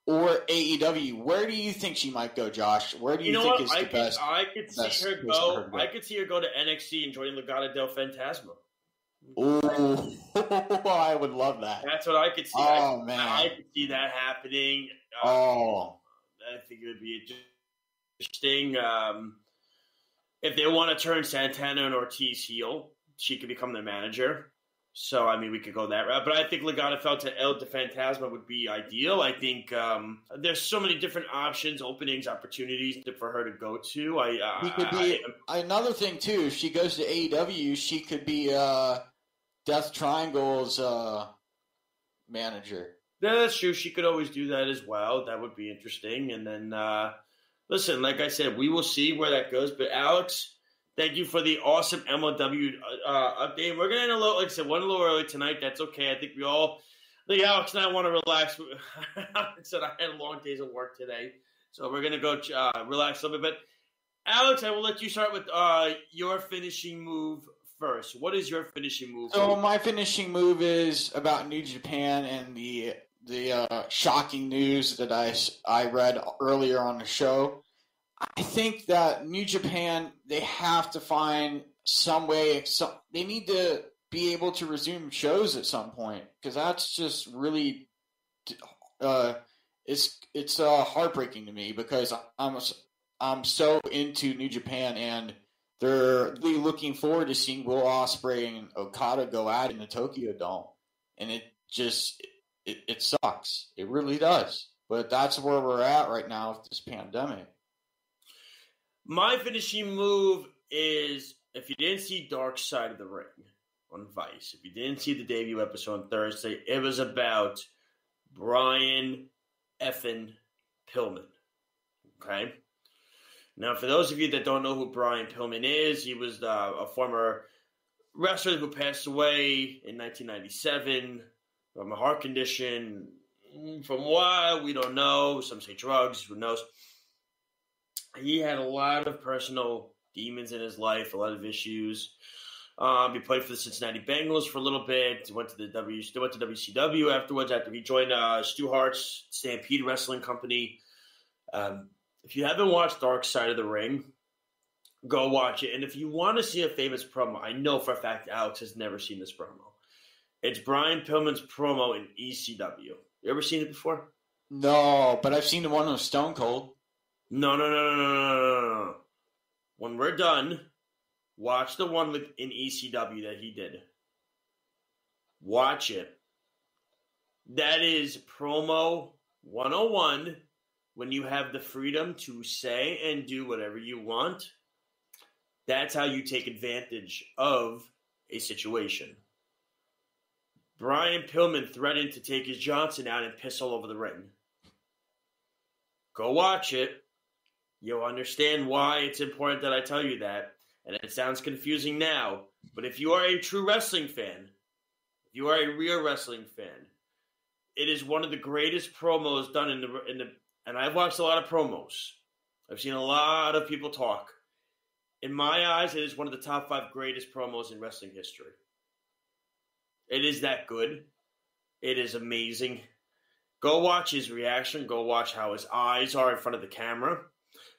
or AEW. Where do you think she might go, Josh? Where do you think is the best? I could see her go. I could see her go to NXT and join Legado del Fantasma. Oh, I would love that. That's what I could see. Oh, man. I could see that happening. I think it would be interesting. If they want to turn Santana and Ortiz heel, she could become their manager. So, I mean, we could go that route. But I think Legado del Fantasma would be ideal. I think there's so many different options, openings, opportunities for her to go to. Another thing, too, if she goes to AEW, she could be Death Triangle's manager. Yeah, that's true. She could always do that as well. That would be interesting. And then, listen, like I said, we will see where that goes. But, Alex, thank you for the awesome MLW update. We're going to end a little, like I said, one a little early tonight. That's okay. I think Alex and I want to relax. Alex said I had long days of work today. So we're going to go relax a little bit. But, Alex, I will let you start with your finishing move first. What is your finishing move? So my finishing move is about New Japan and the shocking news that I read earlier on the show. I think that New Japan, they have to find some way. They need to be able to resume shows at some point, because that's just really it's heartbreaking to me, because I'm so into New Japan, and they're really looking forward to seeing Will Ospreay and Okada go at it in the Tokyo Dome, and it just it sucks. It really does. But that's where we're at right now with this pandemic. My finishing move is, if you didn't see Dark Side of the Ring on Vice, if you didn't see the debut episode on Thursday, it was about Brian Effin Pillman. Okay? Now, for those of you that don't know who Brian Pillman is, he was a former wrestler who passed away in 1997 from a heart condition. From why, we don't know. Some say drugs, who knows. He had a lot of personal demons in his life, a lot of issues. He played for the Cincinnati Bengals for a little bit. He went to WCW afterwards, after he joined Stu Hart's Stampede Wrestling Company. If you haven't watched Dark Side of the Ring, go watch it. And if you want to see a famous promo, I know for a fact Alex has never seen this promo. It's Brian Pillman's promo in ECW. You ever seen it before? No, but I've seen the one with Stone Cold. No. When we're done, watch the one in ECW that he did. Watch it. That is promo 101. When you have the freedom to say and do whatever you want, that's how you take advantage of a situation. Brian Pillman threatened to take his Johnson out and piss all over the ring. Go watch it. You'll understand why it's important that I tell you that. And it sounds confusing now, but if you are a true wrestling fan, if you are a real wrestling fan, it is one of the greatest promos done in the. And I've watched a lot of promos. I've seen a lot of people talk. In my eyes, it is one of the top 5 greatest promos in wrestling history. It is that good. It is amazing. Go watch his reaction. Go watch how his eyes are in front of the camera.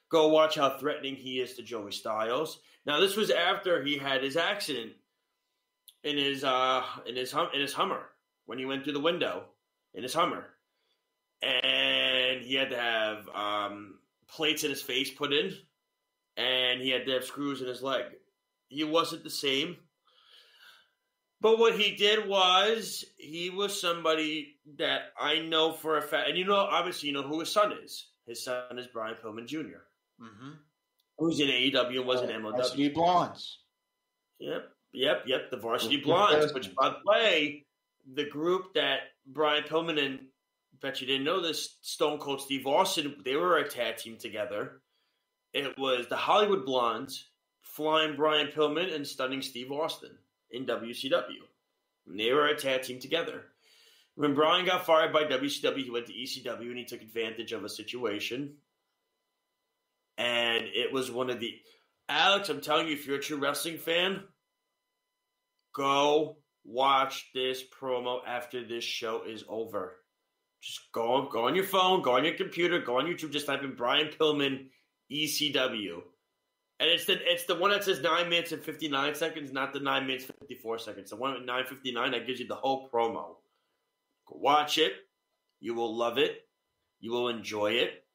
Go watch how threatening he is to Joey Styles. Now, this was after he had his accident in his Hummer, when he went through the window in his Hummer, and he had to have plates in his face put in, and he had to have screws in his leg. He wasn't the same. But what he did was, he was somebody that I know for a fact, and obviously you know who his son is. His son is Brian Pillman Jr., who's in AEW and was in MLW. Varsity Blondes. Yep. The Varsity Blondes, which, by the way, the group that Brian Pillman and, bet you didn't know this, Stone Cold Steve Austin, they were a tag team together. It was the Hollywood Blondes, Flying Brian Pillman and Stunning Steve Austin in WCW. And they were a tag team together. When Brian got fired by WCW, he went to ECW and he took advantage of a situation. And it was one of the Alex, I'm telling you, if you're a true wrestling fan, go watch this promo after this show is over. Just go on your phone, go on your computer, go on YouTube, just type in Brian Pillman, ECW. And it's the one that says 9 minutes and 59 seconds, not the 9 minutes 54 seconds. The one at 9:59 that gives you the whole promo. Go watch it. You will love it. You will enjoy it.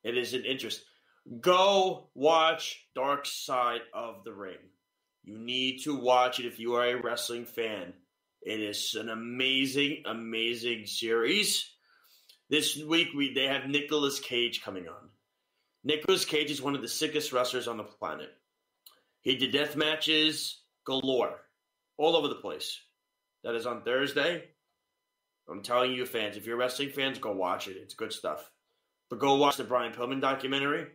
It is an interest. Go watch Dark Side of the Ring. You need to watch it if you are a wrestling fan. It is an amazing, amazing series. This week they have Nicolas Cage coming on. Nicolas Cage is one of the sickest wrestlers on the planet. He did death matches galore, all over the place. That is on Thursday. I'm telling you, fans, if you're wrestling fans, go watch it. It's good stuff. But go watch the Brian Pillman documentary,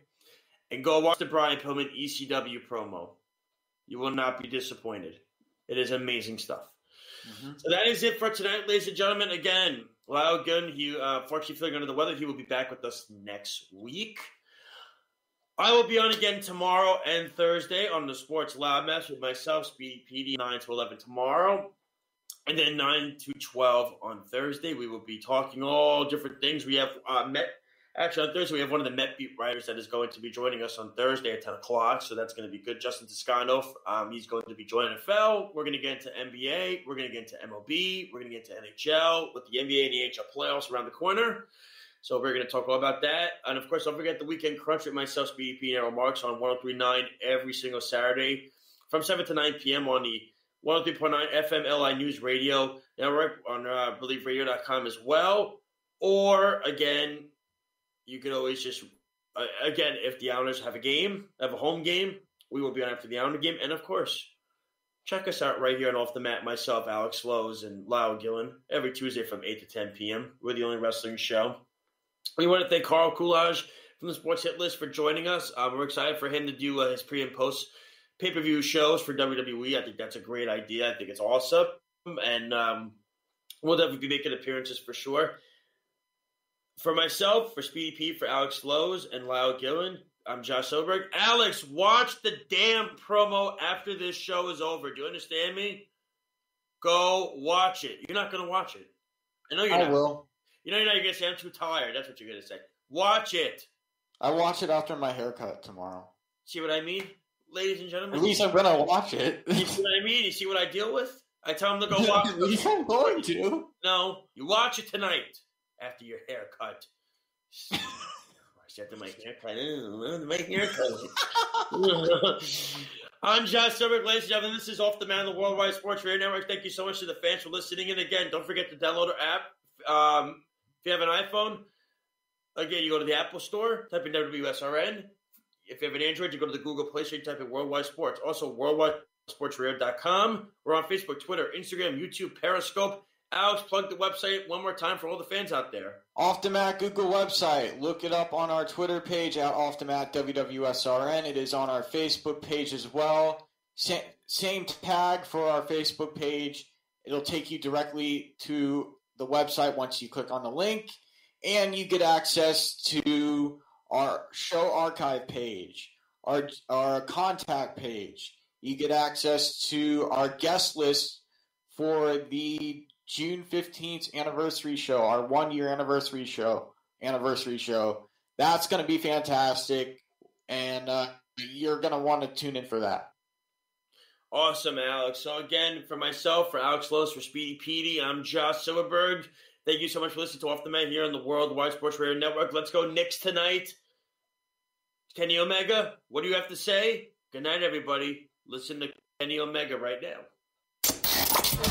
and go watch the Brian Pillman ECW promo. You will not be disappointed. It is amazing stuff. Mm-hmm. So that is it for tonight, ladies and gentlemen. Again, Lyle Gunn, he fortunately feeling under the weather. He will be back with us next week. I will be on again tomorrow and Thursday on the Sports Loud Match with myself, Speedy PD, 9 to 11 tomorrow. And then 9 to 12 on Thursday. We will be talking all different things. We have Actually, on Thursday, we have one of the Met beat writers that is going to be joining us on Thursday at 10 o'clock, so that's going to be good. Justin Toscano, he's going to be joining NFL. We're going to get into NBA. We're going to get into MLB. We're going to get into NHL with the NBA and the NHL playoffs around the corner. So we're going to talk all about that. And, of course, don't forget the Weekend Crunch with myself, Speedy P. and Errol Marks on 103.9 every single Saturday from 7 to 9 p.m. on the 103.9 FM LI News Radio Network on, I believe, radio.com as well. Or, again, you can always just, again, if the Islanders have a home game, we will be on after the Islander game. And, of course, check us out right here on Off the Mat, myself, Alex Lowe's, and Lyle Gillen, every Tuesday from 8 to 10 p.m. We're the only wrestling show. We want to thank Carl Coolidge from the Sports Hit List for joining us. We're excited for him to do his pre- and post pay-per-view shows for WWE. I think that's a great idea. I think it's awesome. And we'll definitely be making appearances for sure. For myself, for Speedy P, for Alex Lowe's, and Lyle Gillen, I'm Josh Silverberg. Alex, watch the damn promo after this show is over. Do you understand me? Go watch it. You're not going to watch it. I know you're not. I will. You know you're not. You're going to say, I'm too tired. That's what you're going to say. Watch it. I watch it after my haircut tomorrow. See what I mean? Ladies and gentlemen. At least I'm going to watch it. You see what I mean? You see what I deal with? I tell them to go watch it. At least I'm going to. No, you watch it tonight after your haircut. After my haircut. I'm Josh Silverberg, ladies and gentlemen. This is Off the Man, the Worldwide Sports Radio Network. Thank you so much to the fans for listening. And again, don't forget to download our app. If you have an iPhone, again, you go to the Apple Store, type in WSRN. If you have an Android, you go to the Google Play Store, you type in Worldwide Sports. Also, worldwidesportsradio.com. We're on Facebook, Twitter, Instagram, YouTube, Periscope. Alex, plug the website one more time for all the fans out there. Off the Mat Google website. Look it up on our Twitter page at Off the Mat WWSRN. It is on our Facebook page as well. Same tag for our Facebook page. It'll take you directly to the website once you click on the link. And you get access to our show archive page, our contact page. You get access to our guest list for the June 15th anniversary show, our 1-year anniversary show. That's going to be fantastic, and you're going to want to tune in for that. Awesome, Alex. So again, for myself, for Alex Lowe's, for Speedy Petey, I'm Josh Silverberg. Thank you so much for listening to Off the Man here on the Worldwide Sports Radio Network. Let's go Knicks tonight. Kenny Omega, what do you have to say? Good night, everybody. Listen to Kenny Omega right now.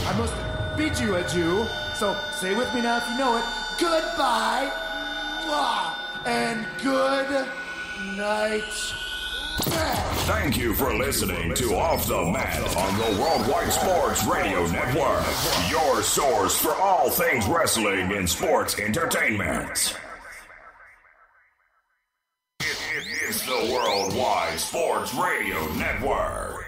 I must beat you, a Jew. So say with me now if you know it. Goodbye. And good night. Thank you for listening to Off the Mat on the Worldwide Sports Radio Network. Your source for all things wrestling and sports entertainment. It's the Worldwide Sports Radio Network.